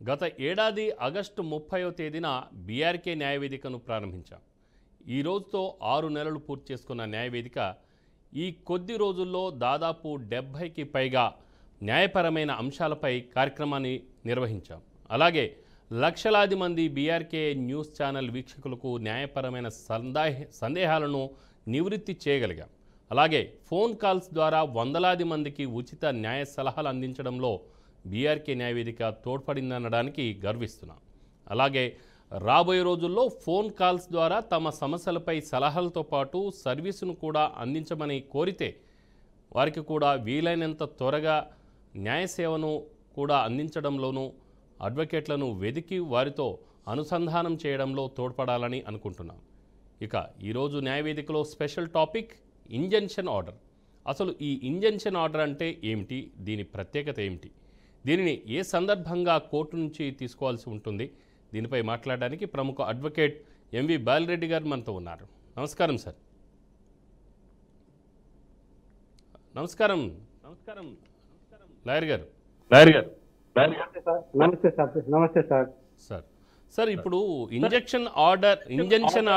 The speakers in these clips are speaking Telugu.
గత ఏడాది ఆగస్టు 30వ తేదీన బీఆర్కే న్యాయవేదికను ప్రారంభించాం. ఈ రోజుతో 6 నెలలు పూర్తి చేసుకున్న న్యాయవేదిక ఈ కొద్ది రోజుల్లో దాదాపు 70కి పైగా న్యాయపరమైన అంశాలపై కార్యక్రమాన్ని నిర్వహించాం. అలాగే లక్షలాది మంది బీఆర్కే న్యూస్ ఛానల్ వీక్షకులకు న్యాయపరమైన సందేహాలను నివృత్తి చేయగలిగాం. అలాగే ఫోన్ కాల్స్ ద్వారా వందలాది మందికి ఉచిత న్యాయ సలహాలు అందించడంలో బీఆర్కే న్యాయవేదిక తోడ్పడిందనడానికి గర్విస్తున్నాం. అలాగే రాబోయే రోజుల్లో ఫోన్ కాల్స్ ద్వారా తమ సమస్యలపై సలహాలతో పాటు సర్వీసును కూడా అందించమని కోరితే వారికి కూడా వీలైనంత త్వరగా న్యాయ సేవను కూడా అందించడంలోనూ అడ్వకేట్లను వెదికి వారితో అనుసంధానం చేయడంలో తోడ్పడాలని అనుకుంటున్నాం. ఇక ఈరోజు న్యాయవేదికలో స్పెషల్ టాపిక్ ఇంజంక్షన్ ఆర్డర్. అసలు ఈ ఇంజంక్షన్ ఆర్డర్ అంటే ఏమిటి, దీని ప్రత్యేకత ఏమిటి, దీనిని ఏ సందర్భంగా కోర్టు నుంచి తీసుకోవాల్సి ఉంటుంది, దీనిపై మాట్లాడడానికి ప్రముఖ అడ్వకేట్ ఎంవి బాలిరెడ్డి గారు మనతో ఉన్నారు. నమస్కారం సార్. నమస్కారం లాయర్ గారు. నమస్తే సార్. సార్ ఇప్పుడు ఇంజంక్షన్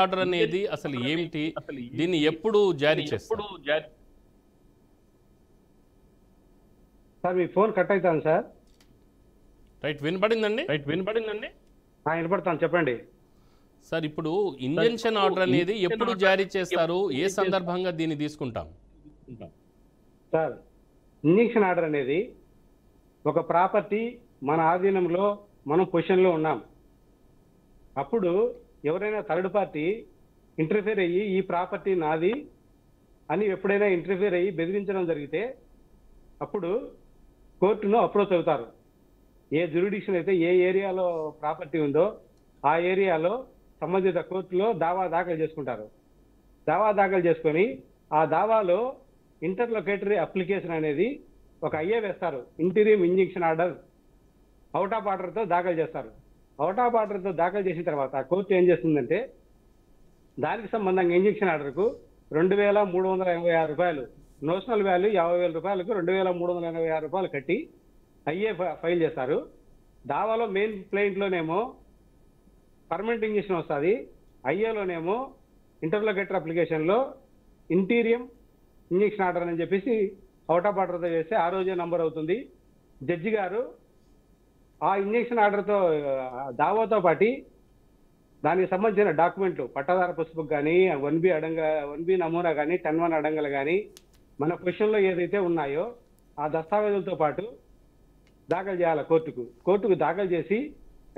ఆర్డర్ అనేది అసలు ఏమిటి, దీన్ని ఎప్పుడు జారీ చేస్తారు? సార్ మీ ఫోన్ కట్ అవుతాను సార్. రైట్, వినపడిందండి. వినపడతాను, చెప్పండి సార్. ఇప్పుడు ఇంజంక్షన్ ఆర్డర్ అనేది ఎప్పుడు జారీ చేస్తారు, ఏ సందర్భంగా దీన్ని తీసుకుంటాం? సార్, ఇంజంక్షన్ ఆర్డర్ అనేది ఒక ప్రాపర్టీ మన ఆధీనంలో మనం పొజిషన్లో ఉన్నాం. అప్పుడు ఎవరైనా థర్డ్ పార్టీ ఇంటర్ఫియర్ అయ్యి ఈ ప్రాపర్టీ నాది అని ఎప్పుడైనా ఇంటర్ఫియర్ అయ్యి బెదిరించడం జరిగితే అప్పుడు కోర్టును అప్రోచ్ అవుతారు. ఏ జ్యూరిడిక్షన్ అయితే ఏ ఏరియాలో ప్రాపర్టీ ఉందో ఆ ఏరియాలో సంబంధిత కోర్టులో దావా దాఖలు చేసుకుంటారు. దావా దాఖలు చేసుకొని ఆ దావాలో ఇంటర్లొకేటరీ అప్లికేషన్ అనేది ఒక ఐఏ వేస్తారు. Interim injunction order out of ఆర్డర్తో దాఖలు చేస్తారు. అవుట్ ఆఫ్ ఆర్డర్తో దాఖలు చేసిన తర్వాత కోర్టు ఏం చేస్తుందంటే దానికి సంబంధంగా ఇంజంక్షన్ ఆర్డర్కు 2,386 రూపాయలు, నోషనల్ వాల్యూ 50,000 రూపాయలకు 2,386 రూపాయలు కట్టి ఐఏ ఫైల్ చేస్తారు. దావాలో మెయిన్ ప్లెయింట్లోనేమో పర్మనెంట్ ఇంజక్షన్ వస్తుంది, ఐఏలోనేమో ఇంటర్లొకేటర్ అప్లికేషన్లో ఇంటీరియం ఇంజక్షన్ ఆర్డర్ అని చెప్పేసి అవుట్ ఆఫ్ ఆర్డర్తో చేస్తే ఆ రోజే నంబర్ అవుతుంది. జడ్జి గారు ఆ ఇంజక్షన్ ఆర్డర్తో దావాతో పాటు దానికి సంబంధించిన డాక్యుమెంట్లు పట్టాదార పుస్తకం కానీ 1B నమూనా కానీ 10(1) అడంగలు కానీ మన పొజిషన్లో ఏదైతే ఉన్నాయో ఆ దస్తావేజులతో పాటు దాఖలు చేయాలి కోర్టుకు దాఖలు చేసి,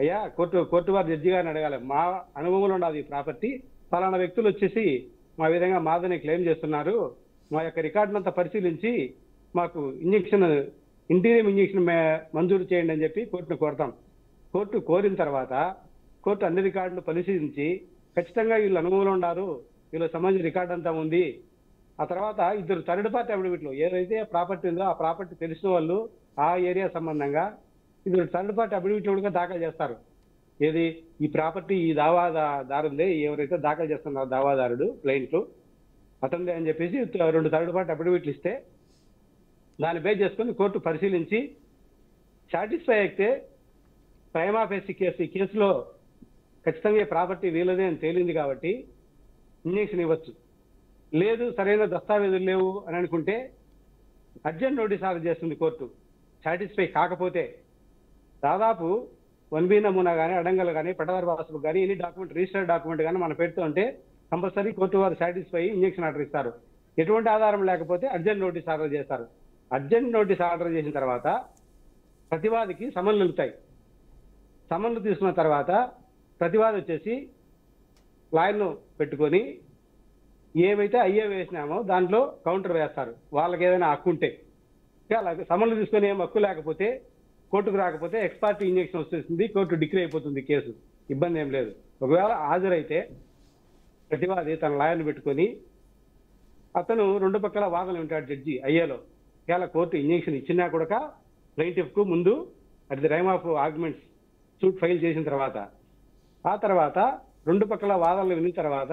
అయ్యా కోర్టు వారు జడ్జి గారిని అడగాలి, మా అనుభవంలో ఉన్నది ప్రాపర్టీ ఫలానా వ్యక్తులు వచ్చేసి మా విధంగా మాదని క్లెయిమ్ చేస్తున్నారు, మా యొక్క రికార్డునంతా పరిశీలించి మాకు ఇంటీరియం ఇంజక్షన్ మంజూరు చేయండి అని చెప్పి కోర్టును కోరుతాం. కోర్టు కోరిన తర్వాత కోర్టు అన్ని రికార్డులు పరిశీలించి ఖచ్చితంగా వీళ్ళు అనుభవంలో ఉన్నారు, వీళ్ళకి సంబంధించిన రికార్డు అంతా ఉంది. ఆ తర్వాత ఇద్దరు థర్డ్ పార్టీ అఫిడవిట్లు ఏదైతే ప్రాపర్టీ ఉందో ఆ ప్రాపర్టీ తెలిసిన వాళ్ళు ఆ ఏరియా సంబంధంగా ఇద్దరు థర్డ్ పార్టీ అఫిడవిట్లుగా దాఖలు చేస్తారు. ఏది ఈ ప్రాపర్టీ ఈ దావాదారుందే, ఎవరైతే దాఖలు చేస్తున్నారో దావాదారుడు క్లయింట్లు అతనిదే అని చెప్పేసి 2 థర్డ్ పార్టీ అఫిడవిట్లు ఇస్తే దాన్ని బేస్ చేసుకుని కోర్టు పరిశీలించి సాటిస్ఫై అయితే ప్రైమా ఫేసి కేసు, ఈ కేసులో ఖచ్చితంగా ప్రాపర్టీ వీలదే అని తేలింది కాబట్టి ఇంజక్షన్ ఇవ్వచ్చు. లేదు సరైన దస్తావేజులు లేవు అని అనుకుంటే అర్జెంట్ నోటీస్ ఆర్డర్ చేస్తుంది కోర్టు. సాటిస్ఫై కాకపోతే దాదాపు 1B నమూనా కానీ అడంగలు కానీ పట్టదార పాస్బుక్ కానీ ఎనీ డాక్యుమెంట్ రిజిస్టర్డ్ డాక్యుమెంట్ కానీ మనం పెడుతూ ఉంటే కంపల్సరీ కోర్టు వారు సాటిస్ఫై ఇంజక్షన్ ఆర్డర్ ఇస్తారు. ఎటువంటి ఆధారం లేకపోతే అర్జెంట్ నోటీస్ ఆర్డర్ చేస్తారు. అర్జెంట్ నోటీస్ ఆర్డర్ చేసిన తర్వాత ప్రతివాదికి సమన్లు వెళ్తాయి. సమన్లు తీసుకున్న తర్వాత ప్రతివాది వచ్చేసి లాయర్ను పెట్టుకొని ఏవైతే ఐఏ వేసినామో దాంట్లో కౌంటర్ వేస్తారు. వాళ్ళకి ఏదైనా హక్కు ఉంటే అలాగే సమన్లు తీసుకొని ఏం హక్కు లేకపోతే కోర్టుకు రాకపోతే ఎక్స్పార్టీ ఇంజక్షన్ వచ్చేస్తుంది, కోర్టు డిక్లేర్ అయిపోతుంది కేసు, ఇబ్బంది ఏం లేదు. ఒకవేళ హాజరైతే ప్రతివాది తన లాయర్ను పెట్టుకొని అతను 2 పక్కల వాదనలు ఉంటాడు జడ్జి ఐఏలో. ఇలా కోర్టు ఇంజక్షన్ ఇచ్చినా కూడా ప్లెయింటిఫ్కు ముందు at the time of arguments suit file చేసిన తర్వాత ఆ తర్వాత 2 పక్కల వాదనలు విన్న తర్వాత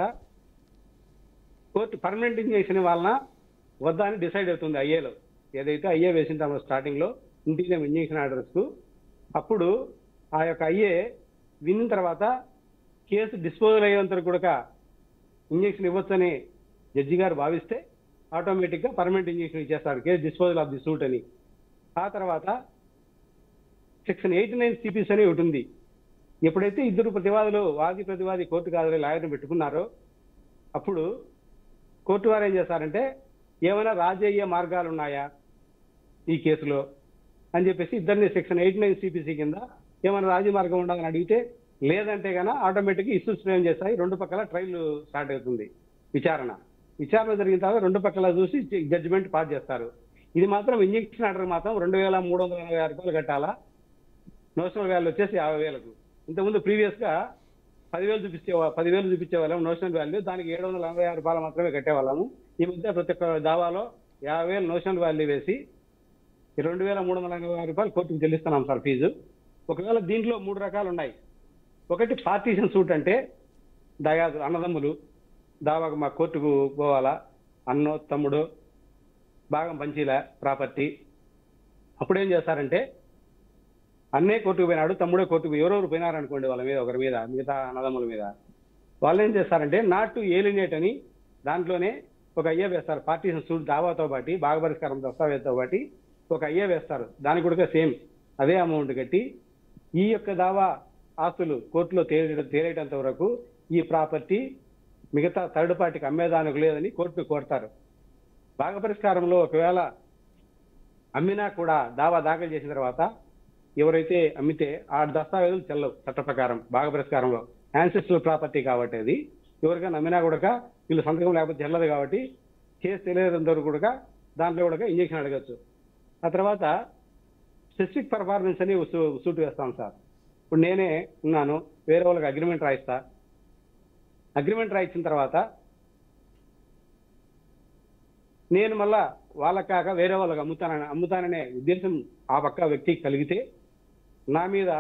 కోర్టు పర్మనెంట్ ఇంజక్షన్ వలన వద్దా అని డిసైడ్ అవుతుంది ఐఏలో. ఏదైతే ఐఏ వేసిన స్టార్టింగ్లో ఇంటీరియం ఇంజక్షన్ ఆర్డర్స్కు అప్పుడు ఆ యొక్క అయ్యే విన్న తర్వాత కేసు డిస్పోజల్ అయ్యేంత వరకు కూడా ఇంజెక్షన్ ఇవ్వచ్చని జడ్జి గారు భావిస్తే ఆటోమేటిక్గా పర్మనెంట్ ఇంజెక్షన్ ఇచ్చేస్తారు, case disposal of the suit అని. ఆ తర్వాత సెక్షన్ 89 సిపిసి అని ఒకటి ఉంది. ఎప్పుడైతే ఇద్దరు ప్రతివాదులు వాది ప్రతివాది కోర్టు కాదు లాయర్ని పెట్టుకున్నారో అప్పుడు కోర్టు వారు ఏం చేస్తారంటే ఏమైనా రాజయ్యే మార్గాలు ఉన్నాయా ఈ కేసులో అని చెప్పేసి ఇద్దరిని సెక్షన్ 89 సిపిసి కింద ఏమైనా రాజీ మార్గం ఉండాలని అడిగితే లేదంటే కనుక ఆటోమేటిక్గా ఇష్యూస్ ఫ్రేమ్ చేస్తాయి. రెండు పక్కల ట్రయల్ స్టార్ట్ అవుతుంది. విచారణ జరిగిన తర్వాత రెండు పక్కల చూసి జడ్జిమెంట్ పాస్ చేస్తారు. ఇది మాత్రం ఇంజెక్షన్ ఆర్డర్ మాత్రం 2,386 రూపాయలు కట్టాలా. నోషనల్ వాల్యూ వచ్చేసి 50,000. ఇంతకుముందు ప్రీవియస్ గా 10,000 చూపించేవాళ్ళం నోషనల్ వాల్యూ, దానికి 786 రూపాయలు మాత్రమే కట్టేవాళ్ళము. ఈ మధ్య ప్రతి ఒక్క దావాలో 50,000 నోషనల్ వాల్యూ వేసి 2,386 రూపాయలు కోర్టుకు చెల్లిస్తున్నాం సార్ ఫీజు. ఒకవేళ దీంట్లో 3 రకాలు ఉన్నాయి. ఒకటి పార్టీషన్ సూట్, అంటే దయాదు అన్నదమ్ములు దావాకు మా కోర్టుకు పోవాలా, అన్నో తమ్ముడు భాగం పంచీలా ప్రాపర్టీ. అప్పుడు ఏం చేస్తారంటే అన్నే కోర్టుకు పోయినాడు, తమ్ముడే కోర్టుకు ఎవరెవరు పోయినారనుకోండి వాళ్ళ మీద, ఒకరి మీద, మిగతా అన్నదమ్ముల మీద, వాళ్ళు ఏం చేస్తారంటే నాట్ టు ఏలినేట్ అని దాంట్లోనే ఒక అయ్యే వేస్తారు. పార్టీషన్ సూట్ దావాతో పాటి భాగపరిష్కారం దస్తావేజ్తో పాటి ఒక అయ్యే వేస్తారు. దానికి కూడా సేమ్ అదే అమౌంట్ కట్టి ఈ యొక్క దావా ఆస్తులు కోర్టులో తేలేటంత వరకు ఈ ప్రాపర్టీ మిగతా థర్డ్ పార్టీకి అమ్మేదానికి లేదని కోర్టును కోరుతారు. భాగపరిష్కారంలో ఒకవేళ అమ్మినా కూడా దావా దాఖలు చేసిన తర్వాత ఎవరైతే అమ్మితే ఆ దస్తావేజులు చెల్లవు చట్ట ప్రకారం. భాగపరిష్కారంలో యాన్సెస్ట్రల్ ప్రాపర్టీ కాబట్టి అది ఎవరికైనా అమ్మినా కూడా వీళ్ళు సంతకం లేకపోతే చెల్లదు కాబట్టి కేసు తెలియనంత వరకు కూడా దాంట్లో కూడా ఇంజెక్షన్ అడగచ్చు. ఆ తర్వాత స్పెసిఫిక్ పర్ఫార్మెన్స్ అని సూట్ వేస్తాం సార్. ఇప్పుడు నేనే ఉన్నాను, వేరే వాళ్ళకి అగ్రిమెంట్ రాయిస్తా. అగ్రిమెంట్ రాయించిన తర్వాత నేను మళ్ళా వాళ్ళకి కాక వేరే వాళ్ళకి అమ్ముతాననే ఉద్దేశం ఆ పక్క వ్యక్తికి కలిగితే నా మీద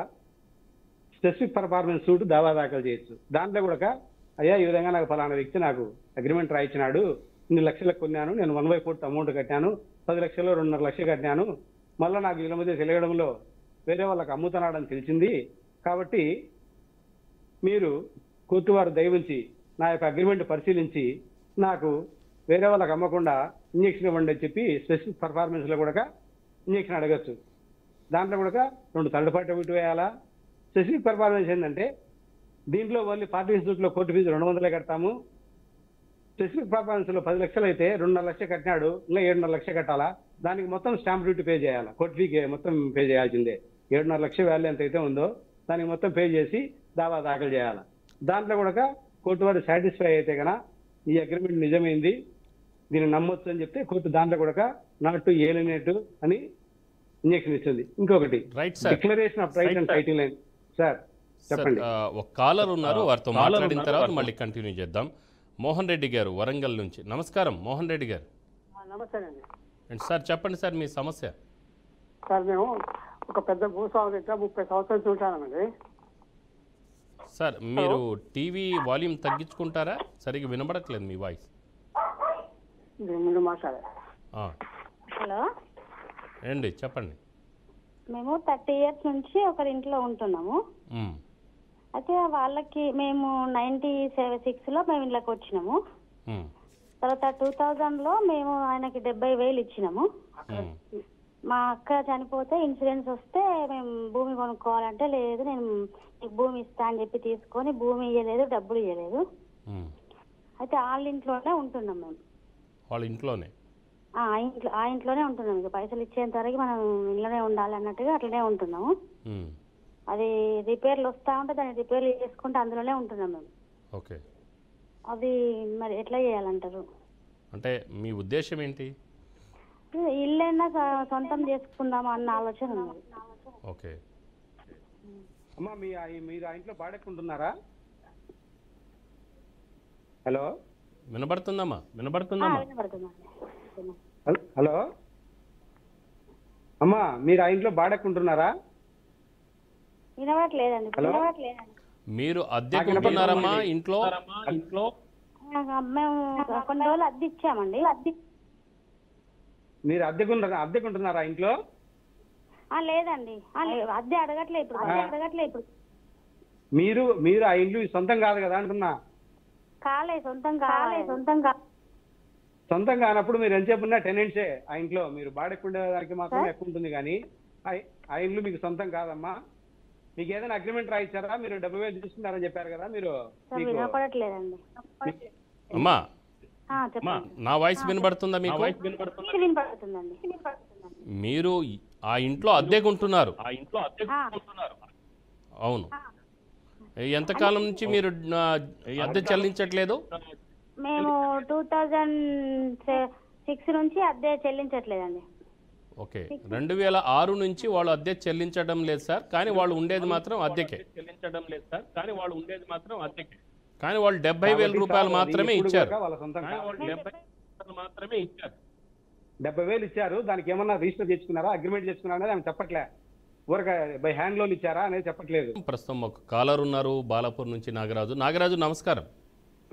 స్పెసిఫిక్ పర్ఫార్మెన్స్ సూట్ దావా దాఖలు చేయొచ్చు. దాంట్లో కూడా అయ్యా ఈ విధంగా నాకు ఫలానా వ్యక్తి నాకు అగ్రిమెంట్ రాయించినాడు, ఇన్ని లక్షలకు కొన్నాను, నేను 1/4 అమౌంట్ కట్టాను, 10 లక్షలు 2.5 లక్షలు కట్టాను, మళ్ళీ నాకు వీళ్ళ మధ్య తెలియడంలో వేరే వాళ్ళకి అమ్ముతున్నాడని తెలిసింది కాబట్టి మీరు కోర్టు వారు దయవుంచి నా యొక్క అగ్రిమెంట్ పరిశీలించి నాకు వేరే వాళ్ళకి అమ్మకుండా ఇంజక్షన్ ఇవ్వండి అని చెప్పి స్పెసిఫిక్ పర్ఫార్మెన్స్లో కూడా ఇంజక్షన్ అడగచ్చు. దాంట్లో కూడా 2 థర్డ్ పార్టీ ఒకటి వేయాలా. స్పెసిఫిక్ పర్ఫార్మెన్స్ ఏంటంటే దీంట్లో ఓన్లీ పార్టీ ఇన్స్టిట్యూట్లో కోర్టు ఫీజు 200 కడతాము. స్పెసిఫిక్ పర్ఫార్మెన్స్లో 10 లక్షలు అయితే 2.5 లక్షలు కట్టినాడు, ఇంకా 7.5 లక్షలు కట్టాలా. దానికి మొత్తం స్టాంప్ డ్యూటీ పే చేయాలా, కోర్టు ఫీకి మొత్తం పే చేయాల్సిందే. 7.5 లక్షల వాల్యూ ఎంత అయితే ఉందో దానికి మొత్తం పే చేసి దావా దాఖలు చేయాలి. దాంట్లో కూడా కోర్టు వారు సాటిస్ఫై అయితే కనుక ఈ అగ్రిమెంట్ నిజమైంది, దీన్ని నమ్మొచ్చు అని చెప్తే కోర్టు దాంట్లో కూడా నాట్ టు ఏలినేట్ అని ఇంజక్షన్ ఇస్తుంది. ఇంకొకటి declaration of right and title line. Sir చెప్పండి. ఒక కాలర్ ఉన్నారు, వారితో మాట్లాడిన తర్వాత మళ్ళీ కంటిన్యూ చేద్దాం. మోహన్ రెడ్డి గారు వరంగల్ నుంచి. నమస్కారం మోహన్ రెడ్డి గారు. నమస్తే అండి సార్ చెప్పండి సార్ మీ సమస్య. సార్ మేము ఒక పెద్ద భూస్వామి దగ్గర 30 సంవత్సరాలు చూశానండి. సార్ మీరు టీవీ వాల్యూమ్ తగ్గించుకుంటారా? సరిగ్గా వినబడట్లేదు మీ వాయిస్. ముందు మాట్లాడే. హలో ఏండి చెప్పండి. మేము 30 ఇయర్స్ నుంచి ఒకరి ఇంట్లో ఉంటున్నాము. అయితే వాళ్ళకి మేము 96లో మేము ఇళ్ళకి వచ్చినాము. తర్వాత 2000లో మేము ఆయనకి 70,000 ఇచ్చినాము. మా అక్క చనిపోతే ఇన్సూరెన్స్ వస్తే మేము భూమి కొనుక్కోవాలంటే లేదు నేను నీకు భూమి ఇస్తా అని చెప్పి తీసుకొని భూమి ఇవ్వలేదు, డబ్బులు ఇవ్వలేదు. అయితే వాళ్ళ ఇంట్లోనే ఉంటున్నాం మేము. వాళ్ళ ఇంట్లోనే ఆ ఇంట్లోనే ఉంటున్నాం. ఇక పైసలు ఇచ్చేంత వరకు మనం ఇంట్లోనే ఉండాలి అన్నట్టుగా అట్లనే ఉంటున్నాము. అది రిపేర్లు వస్తూ ఉంటే దాన్ని రిపేర్లు చేసుకుంటే అందులోనే ఉంటున్నాం మేము. ఓకే, అది మరి ఎట్లా చేయాలంటారు? అంటే మీ ఉద్దేశం ఏంటి? ఇల్లైనా సొంతం చేసుకుందామా అన్న ఆలోచన ఉన్నది. ఓకే అమ్మా మీరు ఆ ఇంట్లో బాడెక్కుంటున్నారా? హలో వినబడుతుందమ్మా? హలో అమ్మా మీరు ఆ ఇంట్లో బాడెక్కుంటున్నారా? వినవట్లేదండి. మీరు అద్దెకుంటున్నారమ్మా ఇంట్లో? మేము కొన్ని రోజులు అద్దె ఇచ్చామండి. మీరు అద్దెకుంటున్నారా ఇంట్లో? లేదండి, అద్దె అడగట్లే ఇప్పుడు. మీరు మీరు ఆ ఇల్లు సొంతం కాదు కదా అంటున్నా. సొంతం సొంతం కానప్పుడు మీరు ఎంతసేపు ఉన్నా టెనెంట్సే ఆ ఇంట్లో. మీరు బాడెక్కుండే దానికి మాత్రం ఎక్కువ ఉంటుంది, కానీ ఆ ఇల్లు మీకు సొంతం కాదమ్మా. మీకు ఏదైనా అగ్రిమెంట్ రాయించారా? మీరు 70,000 తీసుకున్నారని చెప్పారు కదా మీరు. వినపడట్లేదండి. అమ్మా చెప్పండి. నా వాయిస్ వినబడుతుందా మీకు? వినపడుతుందండి. మీరు ఆ ఇంట్లో అద్దెకుంటున్నారు. అవును. ఎంతకాలం నుంచి మీరు అద్దె చెల్లించట్లేదు? మేము 2006 నుంచి అద్దె చెల్లించట్లేదండి. ఓకే, 2006 నుంచి వాళ్ళు అద్దె చెల్లించడం లేదు సార్, కానీ వాళ్ళు ఉండేది మాత్రం అద్దెకే. కానీ వాళ్ళు 70,000 రూపాయలు మాత్రమే ఇచ్చారు. వాళ్ళ సొంతం 70,000 ఇచ్చారు. దానికి ఏమన్నా రిజిస్టర్ చేసుకున్నారా, అగ్రిమెంట్ చేసుకున్నారా అనేది ఆమె చెప్పట్లే. ఊరక బై హ్యాండ్ లోన్ ఇచ్చారా అనేది చెప్పట్లేదు. ప్రస్తుతం ఒక కాలర్ ఉన్నారు బాలాపూర్ నుంచి, నాగరాజు నమస్కారం.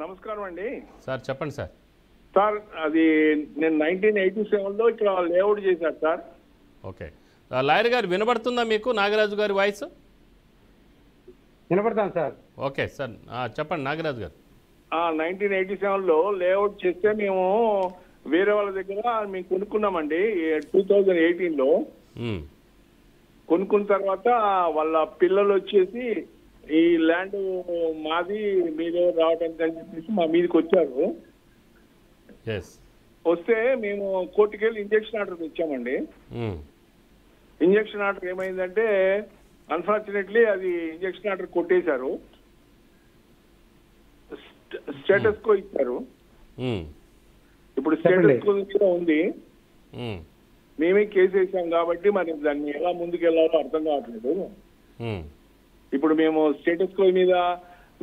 నమస్కారం అండి సార్, చెప్పండి సార్. సార్, అది నేను 1987లో ఇక్కడ లేఅవుట్ చేశాను సార్. ఓకే, లాయర్ గారు వినబడుతుందా మీకు నాగరాజు గారి వాయిస్? వినపడతాను సార్. ఓకే సార్, చెప్పండి నాగరాజు గారు. 1987లో లేఅవుట్ చేస్తే మేము వేరే వాళ్ళ దగ్గర మేము కొనుక్కున్నామండి. 2018లో కొనుక్కున్న తర్వాత వాళ్ళ పిల్లలు వచ్చేసి ఈ ల్యాండ్ మాది మీదే రావడానికి అని చెప్పేసి మా మీదకి వచ్చారు. వస్తే మేము కోర్టుకి వెళ్ళి ఇంజక్షన్ ఆర్డర్ తెచ్చామండి. ఇంజక్షన్ ఆర్డర్ ఏమైందంటే అన్ఫార్చునేట్లీ అది ఇంజక్షన్ ఆర్డర్ కొట్టేశారు, స్టేటస్ కో ఇచ్చారు. ఇప్పుడు స్టేటస్ కో మీద ఉంది. మేమే కేసు వేసాం కాబట్టి మరి దాన్ని ఎలా ముందుకు వెళ్ళాలో అర్థం కావట్లేదు. ఇప్పుడు మేము స్టేటస్ కో మీద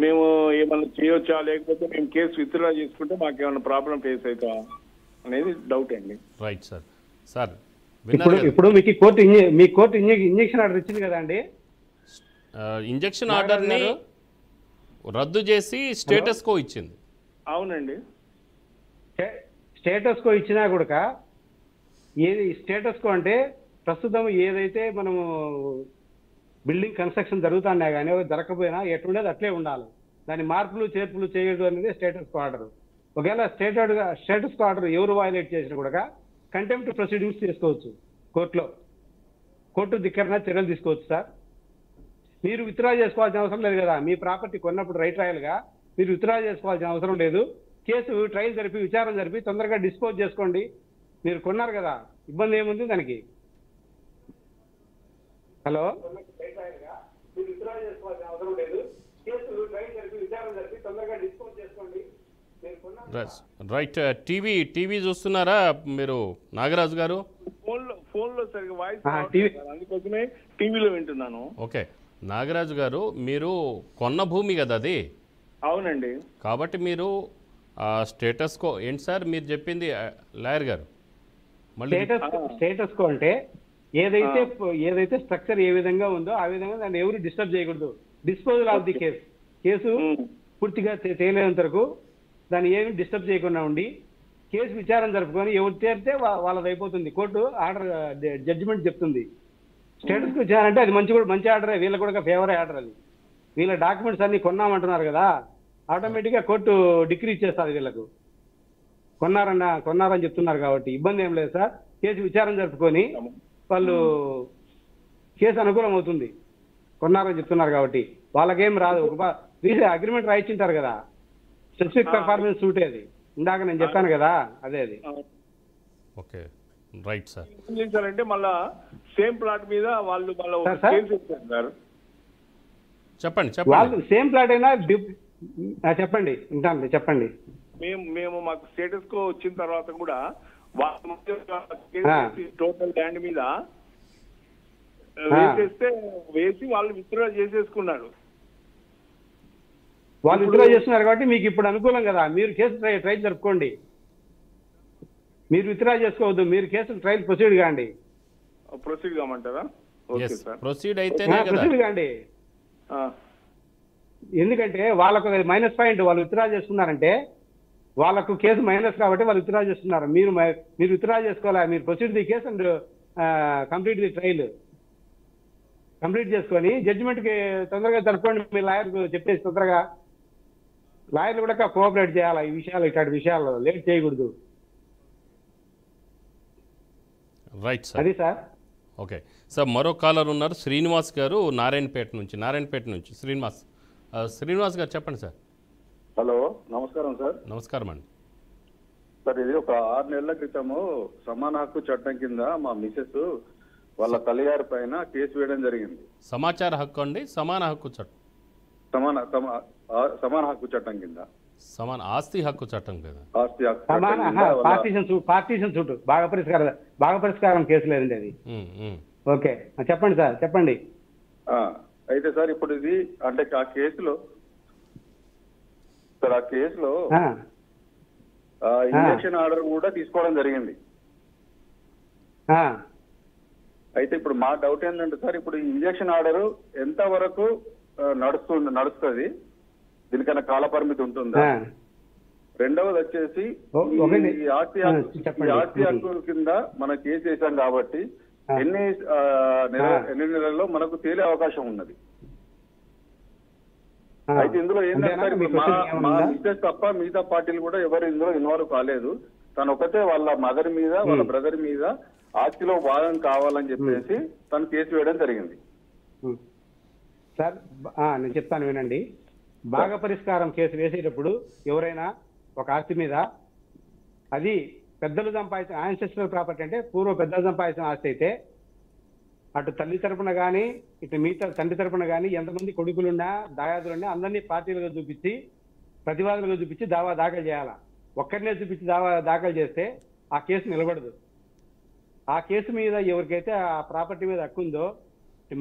మేము ఏమన్నా చేయొచ్చా, లేకపోతే మేము కేసు విత్డ్రా చేసుకుంటే మాకు ఏమైనా ప్రాబ్లం ఫేస్ అవుతా అనేది డౌట్ అండి. Right sir. సార్, ఇప్పుడు మీకు కోర్టు ఇంజక్షన్ ఆర్డర్ ఇచ్చింది కదా అండి. ఇంజక్షన్ ఆర్డర్ని రద్దు చేసి స్టేటస్ కో ఇచ్చింది. అవునండి. స్టేటస్ కో ఇచ్చినా కూడా ఏది స్టేటస్ కో అంటే ప్రస్తుతం ఏదైతే మనము బిల్డింగ్ కన్స్ట్రక్షన్ జరుగుతున్నా కానీ జరగకపోయినా ఎట్లుండేది అట్లే ఉండాలి. దాని మార్పులు చేర్పులు చేయడం అనేది స్టేటస్ కో ఆర్డర్. ఒకవేళ స్టేటస్ కో ఆర్డర్ ఎవరు వయలేట్ చేసినా కూడా కంటెంప్ట్ ప్రొసీడింగ్స్ చేసుకోవచ్చు కోర్టులో. కోర్టు ధిక్కరణ చర్యలు తీసుకోవచ్చు సార్. మీరు విత్డ్రా చేసుకోవాల్సిన అవసరం లేదు కదా. మీ ప్రాపర్టీ కొన్నప్పుడు రైట్ రాయల్గా మీరు విత్డ్రా చేసుకోవాల్సిన అవసరం లేదు. కేసు ట్రయల్ జరిపి విచారణ జరిపి తొందరగా డిస్పోజ్ చేసుకోండి. మీరు కొన్నారు కదా, ఇబ్బంది ఏముంది దానికి? Hello, right. టీవీ చూస్తున్నారా మీరు నాగరాజు గారు? ఫోన్లో సరిగ్గా వాయిస్ అందుకోసమే టీవీలో వింటున్నాను. ఓకే, నాగరాజు గారు మీరు కొన్న భూమి కదా అది? అవునండి. కాబట్టి మీరు స్టేటస్ కో ఏంటి సార్ మీరు చెప్పింది లాయర్ గారు? స్టేటస్ కో అంటే ఏదైతే స్ట్రక్చర్ ఏ విధంగా ఉందో ఆ విధంగా దాన్ని ఎవరు డిస్టర్బ్ చేయకూడదు. డిస్పోజల్ ఆఫ్ ది కేసు పూర్తిగా తేలేంత వరకు దాన్ని ఏమి డిస్టర్బ్ చేయకుండా ఉండి కేసు విచారణ జరుపుకొని ఎవరు తేరితే వాళ్ళది అయిపోతుంది. కోర్టు ఆర్డర్ జడ్జిమెంట్ చెప్తుంది. స్టేటస్ కో విచారంటే అది మంచి ఆర్డరే, వీళ్ళకి కూడా ఫేవర్ ఆర్డర్. అది వీళ్ళ డాక్యుమెంట్స్ అన్ని కొన్నామంటున్నారు కదా, ఆటోమేటిక్గా కోర్టు డిగ్రీ ఇచ్చేస్తుంది వీళ్ళకు. కొన్నారని చెప్తున్నారు కాబట్టి ఇబ్బంది ఏం లేదు సార్. కేసు విచారణ జరుపుకొని వాళ్ళు కేసు అనుకూలం అవుతుంది. కొన్నారని చెప్తున్నారు కాబట్టి వాళ్ళకేం రాదు. అగ్రిమెంట్ రాయించుంటారు కదా, స్పెసిఫిక్ పెర్ఫార్మెన్స్ సూట్. అది ఇందాక నేను చెప్పాను కదా, అదే అది. Okay, right sir. ఏం చేశారంటే మళ్ళా సేమ్ ప్లాట్ మీద వాళ్ళు చెప్పండి. వాళ్ళు సేమ్ ప్లాట్ అయినా చెప్పండి, ఉంటాను చెప్పండి. మేము మాకు స్టేటస్ కో వచ్చిన తర్వాత కూడా టోటల్ ల్యాండ్ మీద వేసి వాళ్ళు విత్డ్రా చేసేసుకున్నారు. వాళ్ళు విత్డ్రా చేస్తున్నారు కాబట్టి మీకు ఇప్పుడు అనుకూలం కదా. మీరు కేసు ట్రయల్ జరుపుకోండి. మీరు విత్డ్రా చేసుకోవద్దు, మీరు కేసు ట్రయల్ ప్రొసీడ్ కాండి. ప్రొసీడ్ కామంటారా? ప్రొసీడ్ అయితేనే ప్రొసీడ్ కాండి. ఎందుకంటే వాళ్ళకు మైనస్ పాయింట్. వాళ్ళు విత్డ్రా చేసుకున్నారంటే వాళ్ళకు కేసు మైనస్ కాబట్టి వాళ్ళు విత్డ్రా చేస్తున్నారు. మీరు విత్డ్రా చేసుకోవాలి. మీరు proceed the case and complete the trial. Complete చేసుకొని జడ్జిమెంట్కి తొందరగా జరుపుకోండి. మీ లాయర్కు చెప్పేసి తొందరగా. లాయర్లు కూడా కోఆపరేట్ చేయాలి ఈ విషయాలు, ఇట్లాంటి విషయాల్లో లేట్ చేయకూడదు. Right sir. అది సార్. ఓకే సార్, మరో కాలర్ ఉన్నారు శ్రీనివాస్ గారు నారాయణపేట నుంచి. శ్రీనివాస్ గారు చెప్పండి సార్. హలో, నమస్కారం సార్. నమస్కారం అండి. సార్, ఇది ఒక 6 నెలల క్రితము సమాన హక్కు చట్టం కింద మా మిసెస్ వాళ్ళ తల్లిగారి పైన కేసు వేయడం జరిగింది. సమాచార హక్కు అండి, సమాన హక్కు చట్టం? సమాన హక్కు చట్టం కింద. సమాన ఆస్తి హక్కు చట్టం కదా? ఆస్తి హక్కు పార్టీషన్ సూట్ భాగ పరిష్కారం కేసు లేదండి అది. ఓకే, చెప్పండి సార్, చెప్పండి. అయితే సార్ ఇప్పుడు ఇది అంటే ఆ కేసులో ఇంజక్షన్ ఆర్డర్ కూడా తీసుకోవడం జరిగింది. అయితే ఇప్పుడు మా డౌట్ ఏంటంటే సార్, ఇప్పుడు ఇంజక్షన్ ఆర్డర్ ఎంత వరకు నడుస్తుంది, దీనికన్నా కాల పరిమితి ఉంటుందా? రెండవది వచ్చేసి ఈ ఆస్తి హక్కు కింద మనం కేసు వేసాం కాబట్టి ఎన్ని నెలల్లో మనకు తేలే అవకాశం ఉన్నది. అయితే ఇందులో ఏంటంటే మా మిస్టేక్ తప్ప మిగతా పార్టీలు కూడా ఎవరు ఇందులో ఇన్వాల్వ్ కాలేదు. తను ఒకటే వాళ్ళ మదర్ మీద వాళ్ళ బ్రదర్ మీద ఆస్తిలో భాగం కావాలని చెప్పేసి తను కేసు వేయడం జరిగింది. సార్ నేను చెప్తాను వినండి. భాగ పరిష్కారం కేసు వేసేటప్పుడు ఎవరైనా ఒక ఆస్తి మీద అది పెద్దలు సంపాదించిన యాన్సెస్ట్రల్ ప్రాపర్టీ అంటే పూర్వ పెద్దలు సంపాదించిన ఆస్తి అయితే అటు తల్లి తరపున కానీ ఇటు మిగతా తండ్రి తరపున కానీ ఎంతమంది కొడుకులున్నా దాయాదులున్నా అందరినీ పార్టీలుగా చూపించి ప్రతివాదులుగా చూపించి దావా దాఖలు చేయాలా. ఒక్కరినే చూపించి దావా దాఖలు చేస్తే ఆ కేసు నిలబడదు. ఆ కేసు మీద ఎవరికైతే ఆ ప్రాపర్టీ మీద హక్కు ఉందో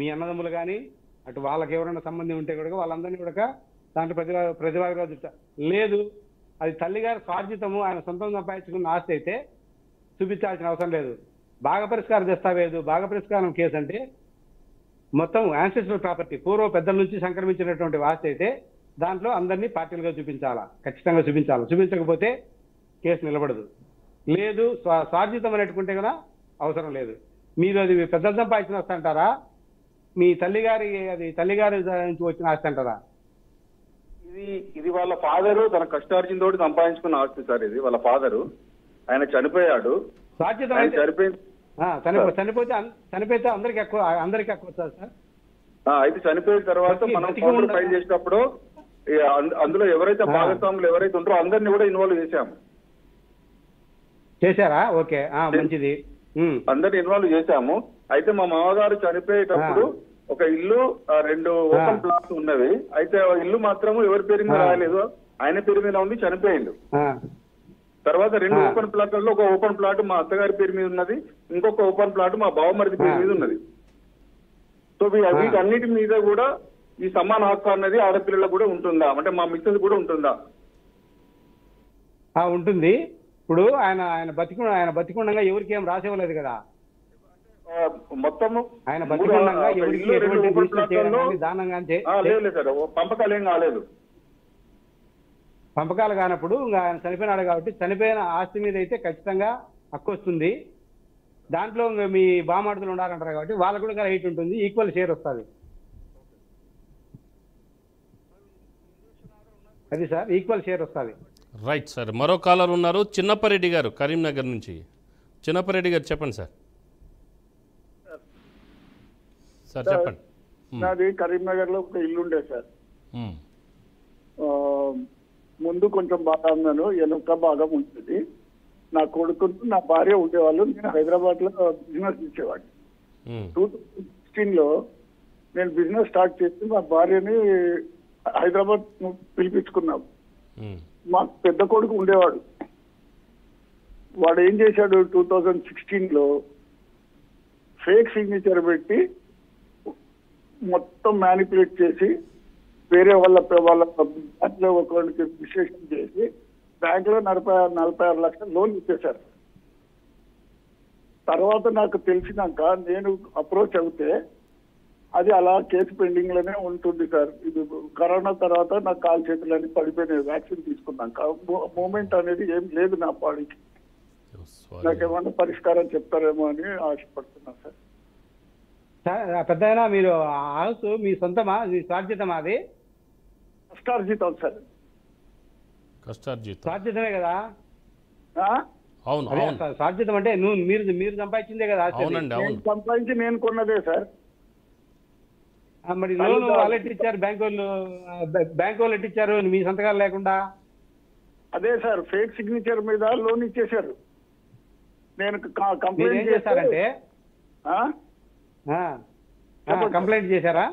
మీ అన్నదమ్ములు కానీ అటు వాళ్ళకి ఎవరైనా సంబంధం ఉంటే కూడా వాళ్ళందరినీ కూడా దాంట్లో ప్రతివాదులుగా చూస్తా. లేదు అది తల్లిగారు స్వార్జితము ఆయన సొంతం సంపాదించుకున్న ఆస్తి అయితే చూపించాల్సిన అవసరం లేదు. భాగ పరిష్కార దస్తావేజు భాగ పరిష్కారం కేసు అంటే మొత్తం యాన్సెస్ట్రల్ ప్రాపర్టీ పూర్వ పెద్దల నుంచి సంక్రమించినటువంటి ఆస్తి అయితే దాంట్లో అందరినీ పార్టీలుగా చూపించాలా, ఖచ్చితంగా చూపించాలి. చూపించకపోతే కేసు నిలబడదు. లేదు స్వార్జితం అనేట్టుకుంటే కదా అవసరం లేదు. మీరు అది పెద్దలు సంపాదించిన ఆస్తి అంటారా, మీ తల్లిగారి నుంచి వచ్చిన ఆస్తి అంటారా? ఇది వాళ్ళ ఫాదరు తన కష్టార్జిన తోటి సంపాదించుకున్న ఆస్తి సార్. ఇది వాళ్ళ ఫాదరు, ఆయన చనిపోయాడు. చనిపోతే అందరికి ఎక్కువ వస్తుంది సార్. అయితే చనిపోయిన తర్వాత మనం కౌంటర్ ఫైల్ చేసినప్పుడు అందులో ఎవరైతే భాగస్వాములు ఎవరైతే ఉంటారో అందరినీ కూడా ఇన్వాల్వ్ చేశారా? ఓకే, మంచిది. అందరిని ఇన్వాల్వ్ చేశాము. అయితే మా మామగారు చనిపోయేటప్పుడు ఒక ఇల్లు 2 ఓపెన్ ప్లాట్స్ ఉన్నవి. అయితే ఇల్లు మాత్రం ఎవరి పేరు మీద రాలేదు, ఆయన పేరు మీద ఉంది, చనిపోయిండు. తర్వాత 2 ఓపెన్ ప్లాట్లలో ఒక ఓపెన్ ప్లాట్ మా అత్తగారి పేరు మీద ఉన్నది, ఇంకొక ఓపెన్ ప్లాట్ మా బావమరిది పేరు మీద ఉన్నది. సో వీటన్నిటి మీద కూడా ఈ సమాన హక్కు అన్నది ఆడపిల్లలకు కూడా ఉంటుందా, అంటే మా మిస్సెస్ కూడా ఉంటుందా? ఉంటుంది. ఇప్పుడు ఆయన బతికుండగా ఎవరికి ఏం రాసేవలేదు కదా. మొత్తము ఆయన బతికుండగా ఎవరికి లేదు సార్, పంపకాలు ఏం కాలేదు. పంపకాలు కానప్పుడు ఆయన చనిపోయినాడు కాబట్టి చనిపోయిన ఆస్తి మీద అయితే ఖచ్చితంగా హక్కు వస్తుంది. దాంట్లో మీ బామార్దులు ఉండాలంటారు కాబట్టి వాళ్ళకు కూడా రైట్ ఉంటుంది, ఈక్వల్ షేర్ వస్తుంది. అది సార్, ఈక్వల్ షేర్ వస్తుంది. Right sir. మరో కాలర్ ఉన్నారు చిన్నపరెడ్డి గారు కరీంనగర్ నుంచి. చిన్నపరెడ్డి గారు చెప్పండి సార్. సార్ చెప్పండి. నాది కరీంనగర్ లో ఒక ఇల్లు ఉండే సార్. ముందు కొంచెం బాగా ఉన్నాను, వెనుక బాగా ఉంటుంది. నా కొడుకు నా భార్య ఉండేవాళ్ళు. నేను హైదరాబాద్ లో బిజినెస్ ఇచ్చేవాడిని. 2016 నేను బిజినెస్ స్టార్ట్ చేసి మా భార్యని హైదరాబాద్ పిలిపించుకున్నాం. మా పెద్ద కొడుకు ఉండేవాడు. వాడు ఏం చేశాడు, 2016 ఫేక్ సిగ్నేచర్ పెట్టి మొత్తం మ్యానిపులేట్ చేసి వేరే వాళ్ళ బ్యాంక్ లో ఒకరికి విశ్లేషణ చేసి బ్యాంక్ లో 46 లక్షలు లోన్ ఇచ్చేశారు. తర్వాత నాకు తెలిసినాక నేను అప్రోచ్ అవుతే అది అలా కేసు పెండింగ్ లోనే ఉంటుంది సార్. ఇది కరోనా తర్వాత నా కాలు చేతులన్నీ పడిపోయినాయి. వ్యాక్సిన్ తీసుకున్నాక మూమెంట్ అనేది ఏం లేదు నా బాడీకి. నాకేమన్నా పరిష్కారం చెప్తారేమో అని ఆశపడుతున్నా సార్. పెద్దయినా మీరు హౌస్ మీ సొంతమా, మీ స్వార్జితమా? అది కష్టార్జితం సార్. కష్టార్జితం. స్వార్జితమే కదా? ఆ? అవును అదే అవును స్వార్జితం అంటే మీరు సంపాదించిందే కదా ఆస్తి అది. అవునండి నేను అవును. సంపాదించి నేను కొన్నదే సార్. మరి లోన్ వాళ్ళు ఎట్టిచ్చారు? బ్యాంక్ వాళ్ళు ఎట్టిచ్చారు మీ సంతకాలు లేకుండా? అదే సార్, ఫేక్ సిగ్నేచర్ మీద లోన్ ఇచ్చేశారు. నేను మీరు ఏం కంప్లైంట్ చేస్తారంటే చెప్పండి. కంప్లైంట్ చేశారా?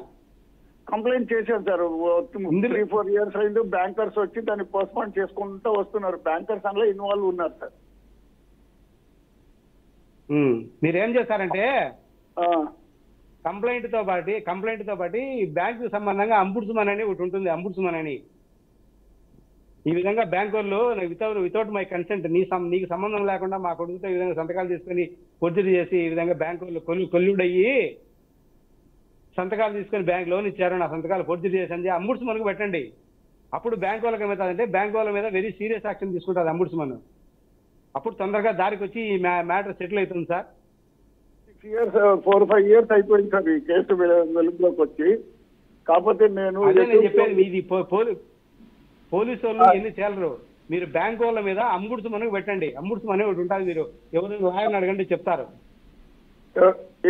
కంప్లైంట్ చేశారు సార్. 3-4 years అయింది. బ్యాంకర్స్ వచ్చి దాన్ని పోస్ట్పోన్ చేసుకుంటూ వస్తున్నారు. బ్యాంకర్స్ అందులో ఇన్వాల్వ్ ఉన్నారు సార్. మీరేం చేస్తారంటే ఆ, కంప్లైంట్ తో పాటు బ్యాంకు సంబంధంగా అంబుడ్స్మన్ అని ఒకటి ఉంటుంది. అంబుడ్స్మన్ అని ఈ విధంగా బ్యాంక్ వాళ్ళు వితౌట్ మై కన్సెంట్ నీకు సంబంధం లేకుండా మా కొడుకుతో ఈ విధంగా సంతకాలు తీసుకొని పొద్దురు చేసి ఈ విధంగా బ్యాంక్ వాళ్ళు కొల్లుడయ్యి సంతకాలు తీసుకొని బ్యాంక్ లోన్ ఇచ్చారు, నా సంతకాలు పొద్దురు చేసి అని అంబుడ్స్మన్ కు పెట్టండి. అప్పుడు బ్యాంక్ వాళ్ళకి ఏమవుతుందంటే బ్యాంక్ వాళ్ళ మీద వెరీ సీరియస్ యాక్షన్ తీసుకుంటుంది అంబుడ్స్మన్. అప్పుడు తొందరగా దారికి వచ్చి ఈ మ్యాటర్ సెటిల్ అవుతుంది సార్. 4-5 years అయిపోయింది సార్ ఈ కేసు వెలుగులోకి వచ్చి. కాకపోతే నేను చెప్పేది మీది పోలీసు వాళ్ళు ఎన్ని చేయలేరు. మీరు బ్యాంక్ వాళ్ళ మీద అంబుడ్స్మన్ పెట్టండి. అంబుడ్స్మన్ ఒకటి ఉంటుంది. మీరు ఎవరు లాయర్ని అడగండి చెప్తారు.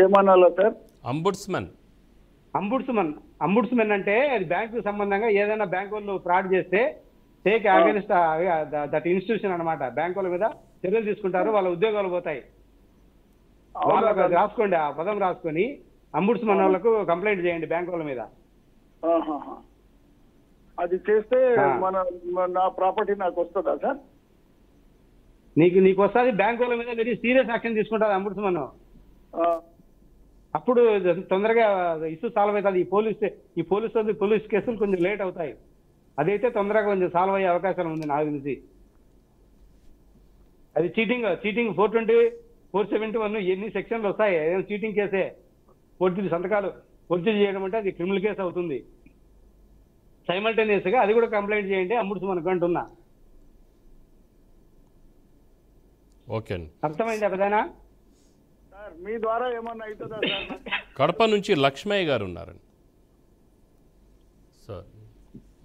ఏమనాలా సార్? అంబుడ్స్మన్ అంటే అది బ్యాంకు సంబంధంగా ఏదైనా బ్యాంక్ వాళ్ళు ఫ్రాడ్ చేస్తే టేక్ అగైన్స్ట్ దట్ ఇన్స్టిట్యూషన్ అన్నమాట. బ్యాంక్ వాళ్ళ మీద చర్యలు తీసుకుంటారు, వాళ్ళ ఉద్యోగాలు పోతాయి. వాళ్ళకి రాసుకోండి, ఆ పదం రాసుకొని అంబుడ్స్మన్ వాళ్ళకు కంప్లైంట్ చేయండి బ్యాంక్ వాళ్ళ మీద. అది చేస్తే నా ప్రాపర్టీ నాకు వస్తుందా సార్? నీకు వస్తుంది. బ్యాంక్ వాళ్ళ మీద వెరీ సీరియస్ యాక్షన్ తీసుకుంటారు అంబుడ్స్మన్. అప్పుడు తొందరగా ఇష్యూ సాల్వ్ అవుతుంది. ఈ పోలీస్ కేసులు కొంచెం లేట్ అవుతాయి. అదైతే తొందరగా కొంచెం సాల్వ్ అయ్యే అవకాశం ఉంది నాకు తెలిసి. అది చీటింగ్ 420, 471 ఎన్ని సెక్షన్లు వస్తాయి. ఏదైనా చీటింగ్ కేసే. సంతకాలు పొర్జరీ చేయడం అంటే అది క్రిమినల్ కేసు అవుతుంది. సైమల్టేనియస్ గా అది కూడా కంప్లైంట్ చేయండి అంబుడ్స్మన్ అంటున్నా. ఓకే అండి. అర్థమైందా పెద్దనా? సార్ మీ ద్వారా ఏమన్నా అవుతుందా సార్? కడప నుంచి లక్ష్మయ్య గారు ఉన్నారండి సార్.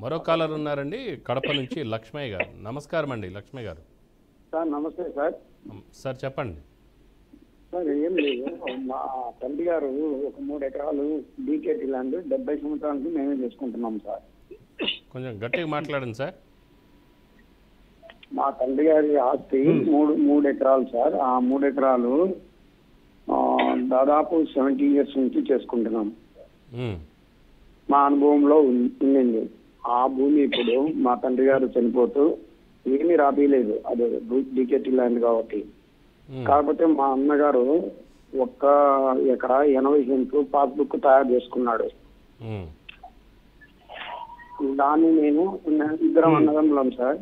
మరో కాలర్ ఉన్నారండి కడప నుంచి లక్ష్మయ్య గారు. నమస్కారం అండి లక్ష్మయ్య గారు. సార్ నమస్తే సార్. సార్ చెప్పండి సార్. ఏం లేదు, మా తండ్రి గారు ఒక 3 ఎకరాలు డీకేటీ ల్యాండ్ 70 సంవత్సరాలకి మేమే చేసుకుంటున్నాం సార్. కొంచెం గట్టిగా మాట్లాడండి సార్. మా తండ్రి గారి ఆస్తి 3 ఎకరాలు సార్. ఆ 3 ఎకరాలు దాదాపు 70 years నుంచి చేసుకుంటున్నాం. మా అనుభవంలో ఉండింది. ఆ భూమి ఇప్పుడు మా తండ్రి గారు చనిపోతూ ఏమీ రాబీలేదు, అది డీకేటీ ల్యాండ్ కాబట్టి. కాకపోతే మా అన్నగారు 1 ఎకరా 80 సెంట్లు పాస్బుక్ తయారు చేసుకున్నాడు. దాన్ని నేను ఇద్దరం అన్నదమ్ములం సార్.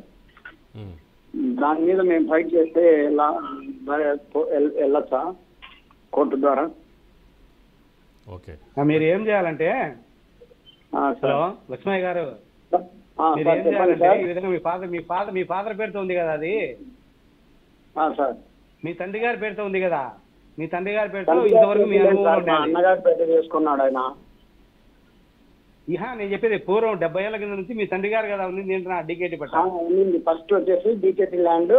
దాని మీద మేము ఫైట్ చేస్తే వెళ్ళొచ్చా కోర్టు ద్వారా? ఓకే. మీరు ఏం చేయాలంటే హలో లక్ష్మయ్య గారు, మీరు ఏం చేయాలంటే ఈ విధంగా మీ ఫాదర్ పేరుతో ఉంది కదా అది సార్. మీ తండ్రి గారి పేరుతో ఉంది కదా. మీ తండ్రి గారి పేరుతో ఇంతవరకు మీ అనుభవం అన్నగారు పేరు చేసుకున్నాడు ఆయన. నేను చెప్పేది పూర్వం 70 ఏళ్ల కింద నుంచి మీ తండ్రి గారు కదా ఉంది డీకేటీ పట్ట ఉంది. ఫస్ట్ వచ్చేసి డీకేటీ ల్యాండ్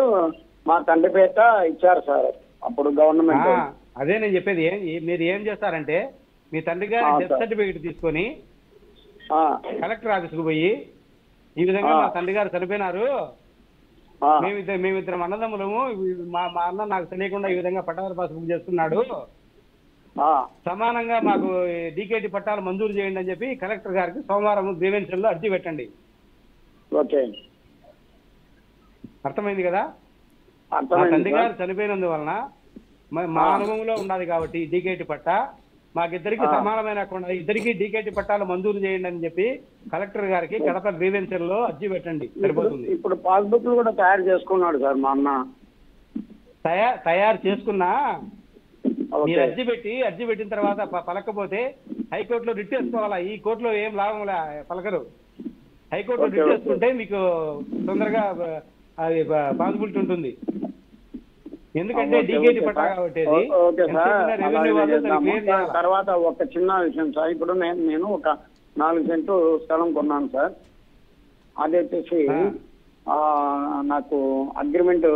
మా తండ్రి పేట ఇచ్చారు సార్ అప్పుడు గవర్నమెంట్. అదే నేను చెప్పేది. మీరు ఏం చేస్తారంటే మీ తండ్రి గారి డెత్ సర్టిఫికేట్ తీసుకొని కలెక్టర్ ఆఫీస్కి పోయి ఈ విధంగా మా తండ్రి గారు చనిపోయినారు, మేమిద్దరం అన్నదమ్ములము, మా అన్న నాకు తెలియకుండా ఈ విధంగా పట్టాదారు పాస్ బుక్ చేస్తున్నాడు, సమానంగా మాకు డీకేటీ పట్టాలు మంజూరు చేయండి అని చెప్పి కలెక్టర్ గారికి సోమవారం గ్రీవెన్స్లో అర్జీ పెట్టండి. ఓకే, అర్థమైంది కదా? మా తండ్రి గారు చనిపోయినందువలన మా అనుభవంలో ఉన్నది కాబట్టి డీకేటీ పట్ట మాకిద్దరికి సమానమైన ఇద్దరికి డీకేటీ పట్టాలు మంజూరు చేయండి అని చెప్పి కలెక్టర్ గారికి కడప గ్రీవెన్స్లో అర్జీ పెట్టండి, సరిపోతుంది. ఇప్పుడు పాస్బుక్ కూడా తయారు చేసుకున్నాడు సార్ మా అన్న. తయారు చేసుకున్నా మీరు అర్జీ పెట్టిన తర్వాత పలకపోతే హైకోర్టులో రిట్ వేసుకోవాలా. ఈ కోర్టులో ఏం లాభం పలకరు. హైకోర్టులో రిట్ వేసుకుంటే మీకు తొందరగా అది పాసిబిలిటీ ఉంటుంది. ఎందుకంటే ఓకే, డీకేటీ ఓకే పట్టా సార్. కాబట్టి ఓకే సార్, రెవెన్యూ వాళ్ళు దాన్ని చేద్దాము. క్లియర్ చేయాలి. తర్వాత ఒక చిన్న విషయం సార్, ఇప్పుడు నేను ఒక 4 సెంటు స్థలం కొన్నాను సార్. అది వచ్చేసి నాకు అగ్రిమెంట్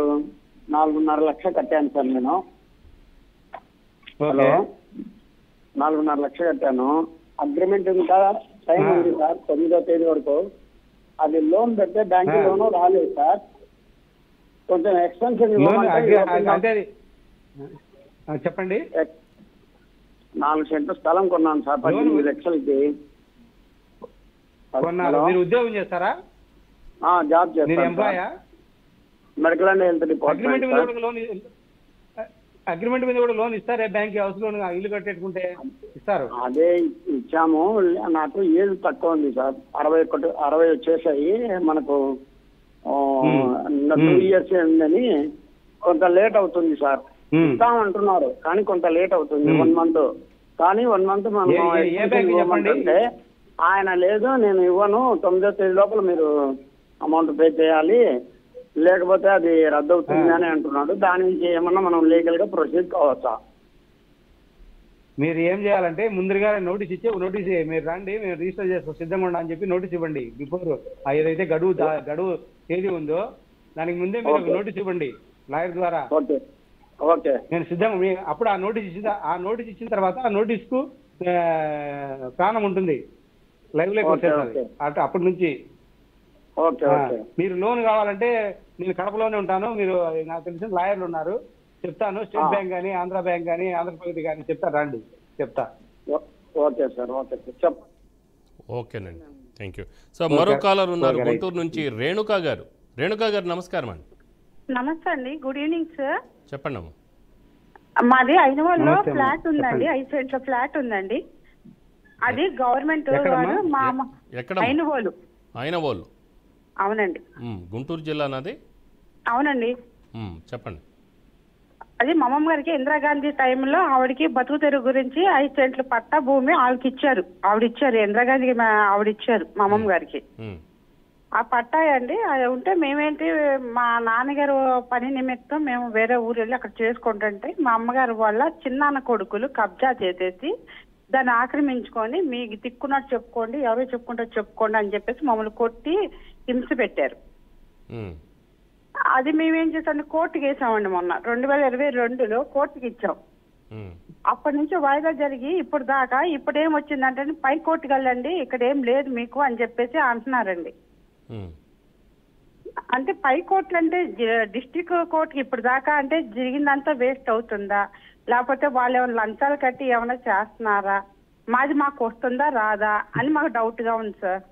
4.5 లక్షలు కట్టాను సార్ నేను. హలో, 4.5 లక్షలు కట్టాను. అగ్రిమెంట్ ఇంకా టైం ఉంది సార్, 9వ తేదీ వరకు. అది లోన్ పెడితే బ్యాంక్ లోన్ రాలేదు సార్. కొంచెం ఎక్స్టెన్షన్ అంటే చెప్పండి. 4 సెంట్లు స్థలం కొన్నాను సార్ 18 లక్షలకి. కొన్నారు. మీరు ఉద్యోగం చేస్తారా? జాబ్ మీరు చేస్తాను ఎంప్లాయా? Medical and health agreement department మీద సార్. కూడా లోన్ అగ్రిమెంట్ మీద కూడా లోన్ ఇస్తారే బ్యాంక్? హౌస్ లోన్ ఇల్లు కట్టేట్టుకుంటే ఇస్తారు. అదే ఇచ్చాము. నాకు ఏజ్ తక్కువ ఉంది సార్, 60 వచ్చేసాయి మనకు. 2 ఇయర్స్ ఉందని కొంత లేట్ అవుతుంది సార్. ఇస్తామంటున్నారు కానీ కొంత లేట్ అవుతుంది, 1 మంత్. కానీ 1 మంత్ మనం ఇవ్వమంటే ఆయన లేదు, నేను ఇవ్వను, 9వ తేదీ లోపల మీరు అమౌంట్ పే చేయాలి, లేకపోతే అది రద్దు అవుతుంది అని అంటున్నాడు. దాని నుంచి ఏమన్నా మనం లీగల్ గా ప్రొసీడ్ కావచ్చా? మీరు ఏం చేయాలంటే ముందుగా నోటీస్ మీరు రండి, మేము రిజిస్టర్ చేస్తాం, సిద్ధంగా ఉండా అని చెప్పి నోటీస్ ఇవ్వండి. బిఫోర్ ఏదైతే గడువు తేదీ ఉందో దానికి ముందే మీరు నోటీస్ ఇవ్వండి లాయర్ ద్వారా. ఓకే ఓకే, నేను సిద్ధంగా అప్పుడు ఆ నోటీస్ ఇచ్చిన తర్వాత ఆ నోటీస్ కు ప్రాణం ఉంటుంది, లైవ్ లోకి వచ్చేస్తుంది. అప్పటి నుంచి ఓకే ఓకే. మీరు లోన్ కావాలంటే నేను కడపలోనే ఉంటాను, మీరు నాకు తెలిసిన లాయర్లు ఉన్నారు, చెప్తాను. స్టేట్ బ్యాంక్ కానీ, ఆంధ్ర బ్యాంక్ కానీ, ఆంధ్రప్రదేశ్ కానీ చెప్తా, రండి చెప్తా. ఓకే సార్, ఓకే సార్, చెప్ప. ఓకేనండి, థ్యాంక్ యూ. సో మరో కాలర్ ఉన్నారు గుంటూరు నుంచి, రేణుకా గారు. రేణుకా గారు నమస్కారం అండి. నమస్తే అండి, గుడ్ ఈవినింగ్ సార్. చెప్పండి అమ్మ. మాది ఐనవోల్లో ఫ్లాట్ ఉందండి, 5 సెంట్ల ఫ్లాట్ ఉందండి. అది గవర్నమెంట్ వారు మా ఐనవోలు. ఐనవోలు, అవునండి. గుంటూరు జిల్లా నాది. అవునండి, చెప్పండి. అది మా అమ్మమ్మ గారికి ఇందిరాగాంధీ టైంలో ఆవిడకి బతుకు తెరుగు గురించి 5 సెంట్ల పట్టా భూమి ఆవిడకి ఇచ్చారు. ఆవిడిచ్చారు, ఇందిరాగాంధీకి ఆవిడిచ్చారు మా అమ్మమ్మ గారికి. ఆ పట్టా అండి అది ఉంటే మేమేంటి, మా నాన్నగారు పని నిమిత్తం మేము వేరే ఊరు వెళ్ళి అక్కడ చేసుకుంటుంటే మా అమ్మగారు వాళ్ళ చిన్నాన్న కొడుకులు కబ్జా చేసేసి దాన్ని ఆక్రమించుకొని మీకు తిక్కున్నట్టు చెప్పుకోండి, ఎవరో చెప్పుకుంటారో చెప్పుకోండి అని చెప్పేసి మమ్మల్ని కొట్టి హింస పెట్టారు. అది మేమేం చేసాం, కోర్టుకి వేసామండి. మొన్న 2022లో కోర్టుకి ఇచ్చాం. అప్పటి నుంచి వాయిదా జరిగి ఇప్పుడు దాకా ఇప్పుడు ఏం వచ్చిందంటే పై కోర్టుకి వెళ్ళండి, ఇక్కడ ఏం లేదు మీకు అని చెప్పేసి అంటున్నారండి. అంటే పై కోర్టులు అంటే డిస్ట్రిక్ట్ కోర్టుకి ఇప్పుడు దాకా అంటే జరిగిందంతా వేస్ట్ అవుతుందా, లేకపోతే వాళ్ళు ఏమైనా లంచాలు కట్టి ఏమైనా చేస్తున్నారా, మాకు వస్తుందా రాదా అని మాకు డౌట్ గా ఉంది సార్.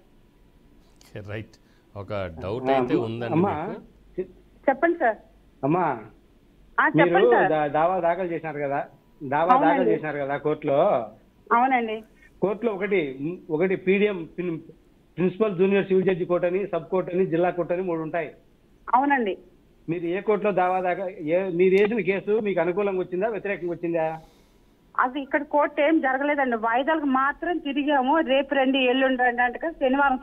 రైట్, ఒక డౌట్ అయితే ఉందండి. చెప్పండి సార్. అమ్మా, చెప్పండి సార్. దావా దాఖలు చేసినారు కదా కోర్టులో. అవునండి. కోర్టులో ఒకటి PDM principal junior civil judge court అని, సబ్ కోర్టు అని, జిల్లా కోర్టు అని 3 ఉంటాయి. అవునండి. మీరు ఏ కోర్టులో దావా మీరు వేసిన కేసు మీకు అనుకూలంగా వచ్చిందా, వ్యతిరేకంగా వచ్చిందా? అది ఇక్కడ కోర్టు ఏం జరగలేదండి, వాయిదాలకు మాత్రం తిరిగాము. రేపు రండి, ఎల్లుండి రండి అంటే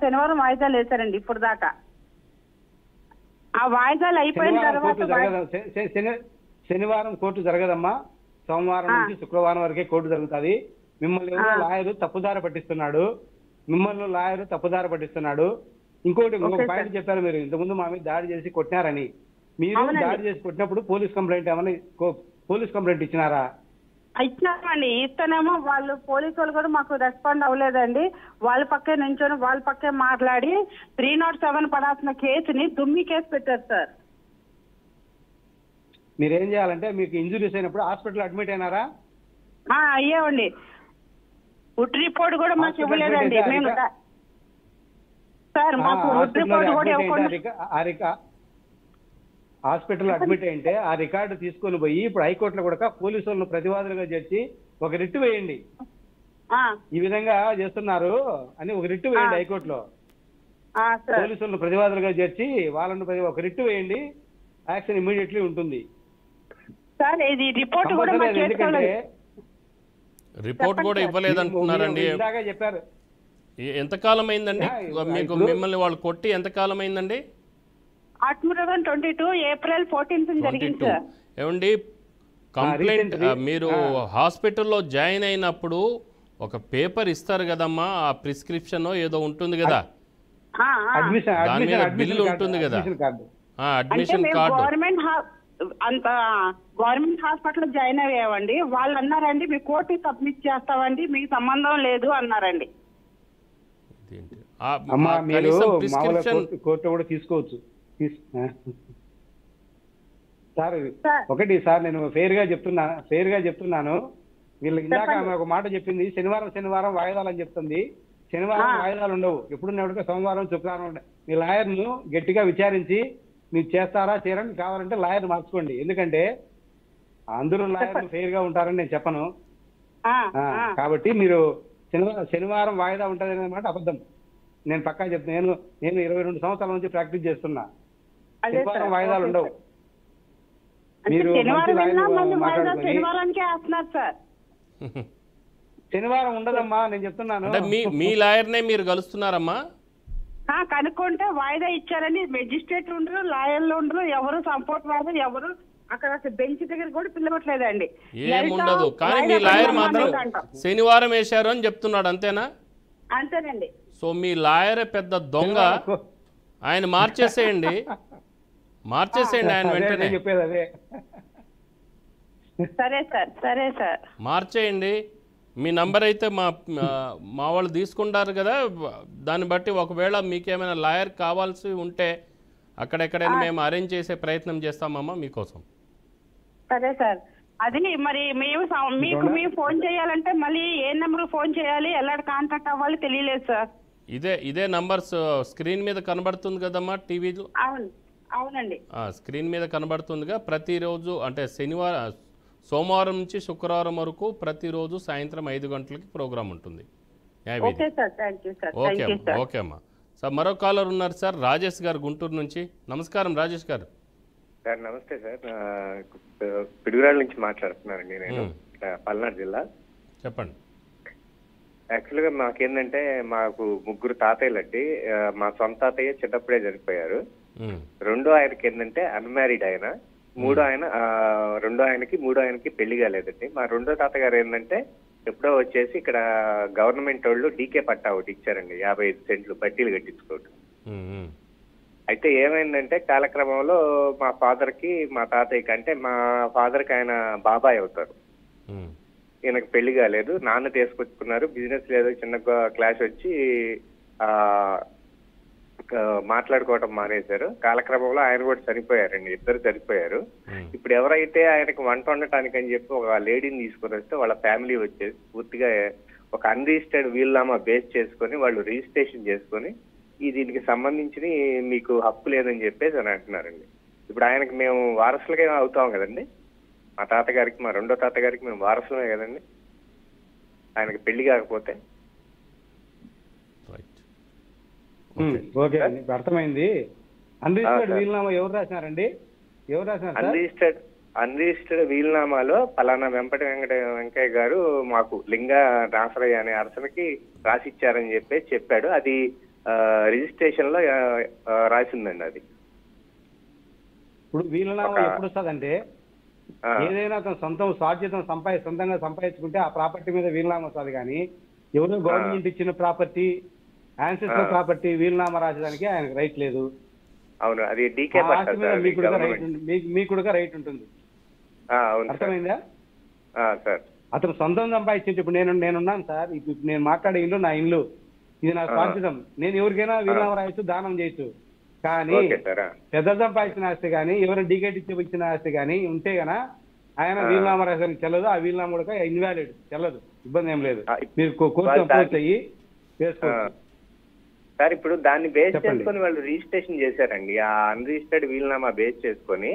శనివారం వాయిదాలు వేశారండి. ఇప్పుడు దాకా ఆ వాయిదాలు అయిపోయిన తర్వాత శనివారం కోర్టు జరగదమ్మా, సోమవారం నుంచి శుక్రవారం వరకే కోర్టు జరుగుతుంది. మిమ్మల్ని లాయరు తప్పుదారి పట్టిస్తున్నాడు. ఇంకొక పాయింట్ చెప్పారు, మీరు ఇంతకుముందు మా మీద దాడి చేసి కొట్టినారని. మీరు దాడి చేసి కొట్టినప్పుడు పోలీస్ కంప్లైంట్ ఇచ్చినారా? ఇచ్చినామండి. ఇస్తేనేమో వాళ్ళు పోలీసు వాళ్ళు కూడా మాకు రెస్పాండ్ అవ్వలేదండి. వాళ్ళ పక్కే నుంచొని వాళ్ళ పక్కే మాట్లాడి 307 పడాల్సిన కేసుని దుమ్మి కేసు పెట్టారు సార్. మీరేం చేయాలంటే, మీకు ఇంజురీస్ అయినప్పుడు హాస్పిటల్ అడ్మిట్ అయినారా? అయ్యామండి. ఉడ్ రిపోర్ట్ కూడా మాకు ఇవ్వలేదండి. మేము సార్ మాకు ఉడ్ రిపోర్ట్ కూడా ఇవ్వకుండా హాస్పిటల్ అడ్మిట్ అయితే ఆ రికార్డు తీసుకొని పోయి ఇప్పుడు హైకోర్టులో కూడా పోలీసు వాళ్ళను ప్రతివాదులుగా చేర్చి ఒక రిట్ వేయండి. ఈ విధంగా చేస్తున్నారు అని ఒక రిట్ వేయండి హైకోర్టులో. పోలీసు వాళ్ళను ప్రతివాదులుగా చేర్చి వాళ్ళను ఒక రిట్ వేయండి, యాక్షన్ ఇమీడియట్లీ ఉంటుంది. ఎందుకంటే రిపోర్ట్ కూడా ఇవ్వలేదంటున్నారండి. ఇందాక చెప్పారు. ఎంతకాలం అయిందండి మీకు, మిమ్మల్ని వాళ్ళు కొట్టి ఎంతకాలం అయిందండి? 2022 ఏప్రిల్ 14 జరిగింది 22 సార్. ఏమండి కంప్లైంట్ recently, మీరు హాస్పిటల్లో జాయిన్ అయినప్పుడు ఒక పేపర్ ఇస్తారు కదమ్మా, ఆ ప్రిస్క్రిప్షన్ ఏదో ఉంటుంది కదా, అడ్మిషన్ దాని మీద అడ్మిషన్ బిల్లు ఉంటుంది కదా, అడ్మిషన్ కార్డు. అంటే అడ్మిషన్ మేము కార్డు. గవర్నమెంట్ హాస్పిటల్ జాయిన్ అయ్యామండి. వాళ్ళు అన్నారండి మీ కోర్టు సబ్మిట్ చేస్తామండి, మీకు సంబంధం లేదు అన్నారండి. ఇదేంటి? అమ్మా మీరు కనీసం మామూలుగా ప్రిస్క్రిప్షన్ కోర్టు కూడా తీసుకోవచ్చు. Sir sir. ఒకటి సార్, నేను ఫెయిర్ గా చెప్తున్నాను. వీళ్ళకి ఇందాక ఆమె ఒక మాట చెప్పింది, శనివారం వాయిదాలు అని చెప్తుంది. శనివారం వాయిదాలు ఉండవు, ఎప్పుడున్నప్పుడు సోమవారం శుక్రవారం ఉంటాయి. మీ లాయర్ను గట్టిగా విచారించి మీరు చేస్తారా చేయరని, కావాలంటే లాయర్ మార్చుకోండి. ఎందుకంటే అందరూ లాయర్లు ఫెయిర్ గా ఉంటారని నేను చెప్పను. కాబట్టి మీరు శనివారం వాయిదా ఉంటుంది అన్నమాట అబద్ధం. నేను పక్కా చెప్తాను. నేను 22 సంవత్సరాల నుంచి ప్రాక్టీస్ చేస్తున్నా. శనివారం వాయిదాలు ఉండవు. మీరు శనివారం ఉండదమ్మా, నేను చెప్తున్నాను. అంటే మీ లాయర్నే మీరు కలుస్తున్నారమ్మా? కనుక్కుంటే వాయిదా ఇచ్చారని మెజిస్ట్రేట్ ఉండరు, లాయర్లు ఉండరు, ఎవరు సపోర్ట్ వారు ఎవరు అక్కడ బెంచ్ దగ్గర కూడా పిలవట్లేదండి. ఏముండదు, కానీ మీ లాయర్ మాత్రం శనివారం వేశారు అని చెప్తున్నాడు, అంతేనా? అంతేనండి. సో మీ లాయరే పెద్ద దొంగ. ఆయన మార్చేసేయండి ఆయన వెంటనే. చెప్పేది అదే. సరే సార్ మార్చేయండి. మీ నంబర్ అయితే మా వాళ్ళు తీసుకుంటారు కదా, దాన్ని బట్టి ఒకవేళ మీకేమైనా లాయర్ కావాల్సి ఉంటే అక్కడెక్కడైనా మేము అరేంజ్ చేసే ప్రయత్నం చేస్తామమ్మా మీకోసం. సరే సార్. అది మరి మీకు ఫోన్ చేయాలంటే మళ్ళీ ఏ నెంబర్ ఫోన్ చేయాలి, ఎలా కాంటాక్ట్ అవ్వాలి తెలియలేదు సార్. ఇదే నంబర్ స్క్రీన్ మీద కనబడుతుంది కదమ్మా టీవీలో? అవునండి, స్క్రీన్ మీద కనబడుతుందిగా. ప్రతిరోజు అంటే సోమవారం నుంచి శుక్రవారం వరకు ప్రతిరోజు సాయంత్రం 5 గంటలకి ప్రోగ్రామ్ ఉంటుంది. ఓకే అమ్మా. సార్ మరో కాలర్ ఉన్నారు సార్, రాజేష్ గారు గుంటూరు నుంచి. నమస్కారం రాజేష్ గారు. సార్ నమస్తే సార్, పిడుగురాళ్ళ నుంచి మాట్లాడుతున్నానండి నేను, పల్నాడు జిల్లా. చెప్పండి. యాక్చువల్గా మాకేంటంటే మాకు 3 తాతయ్యలండి. మా సొంత తాతయ్య చిన్నప్పుడే చనిపోయారు. రెండో ఆయనకి ఏంటంటే అన్మ్యారీడ్ ఆయన. రెండో ఆయనకి పెళ్లి కాలేదండి. మా రెండో తాతగారు ఏంటంటే ఎప్పుడో వచ్చేసి ఇక్కడ గవర్నమెంట్ వాళ్ళు డీకే పట్టా ఒకటి ఇచ్చారండి, 55 సెంట్లు బడ్డీలు కట్టించుకోవటం. అయితే ఏమైందంటే కాలక్రమంలో మా తాతయ్యకి అంటే మా ఫాదర్కి ఆయన బాబాయ్ అవుతారు. ఈయనకు పెళ్లి కాలేదు, నాన్న తీసుకొచ్చుకున్నారు. బిజినెస్ లేదో చిన్న క్లాష్ వచ్చి మాట్లాడుకోవటం మానేశారు. కాలక్రమంలో ఆయన కూడా చనిపోయారండి, ఇద్దరు చనిపోయారు. ఇప్పుడు ఎవరైతే ఆయనకు వంట వండటానికి అని చెప్పి ఒక లేడీని తీసుకొని వస్తే వాళ్ళ ఫ్యామిలీ వచ్చేసి పూర్తిగా ఒక అన్రిజిస్టర్డ్ వీలునామా బేస్ చేసుకొని వాళ్ళు రిజిస్ట్రేషన్ చేసుకొని దీనికి సంబంధించి మీకు హక్కు లేదని చెప్పేసి అని అంటున్నారండి. ఇప్పుడు ఆయనకి మేము వారసులుగా అవుతాం కదండి. మా తాతగారికి, మా రెండో తాతగారికి మేము వారసులమే కదండి ఆయనకి పెళ్లి కాకపోతే. ఓకే అండి, అర్థమైంది. అన్రిజిస్టర్డ్ వీలునామా ఎవరు రాసినారండి? అన్రిజిస్టర్డ్ వీలునామాలో పలానా వెంపటి వెంకయ్య గారు మాకు లింగ నాసరయ్య అనే అర్చనకి రాసిచ్చారని చెప్పాడు. అది రిజిస్ట్రేషన్ లో రాసిందండి. అది ఇప్పుడు వీలునామా ఎప్పుడు వస్తుందంటే ఏదైనా అతను సొంతంగా సంపాదించుకుంటే ఆ ప్రాపర్టీ మీద వీలునామా వస్తుంది. కానీ ఎవరో గవర్నమెంట్ ఇచ్చిన ప్రాపర్టీ, యాన్సెస్టర్ ప్రాపర్టీ వీలునామా రాసేదానికి ఆయనకు రైట్ లేదు. అవును, అది డీకే మీకు కూడా రైట్ ఉంటుంది. అర్థమైందా సార్? అతను సొంతం సంపాదించి ఇప్పుడు నేనున్నాను సార్, ఇప్పుడు నేను మాట్లాడే ఇల్లు నా ఇల్లు, ఇది నా స్వార్థితం. నేను ఎవరికైనా వీలునామా రాయొచ్చు, దానం చేయొచ్చు. కానీ పెద్ద సంపాదించిన ఆస్తి కానీ ఎవరైనా డీకేట్ ఇచ్చిన ఆస్తి కానీ ఉంటే గన ఆయన వీలునామా రాయడానికి చెల్లదు. ఆ వీలునామా కూడా ఇన్వాలిడ్, చెల్లదు. ఇబ్బంది ఏం లేదు, మీరు కోర్టు అప్రోచ్ అయ్యి చేసుకోవచ్చు. సార్ ఇప్పుడు దాన్ని బేస్ చేసుకొని వాళ్ళు రిజిస్ట్రేషన్ చేశారండి. ఆ అన్రిజిస్టర్డ్ వీలునామా బేస్ చేసుకొని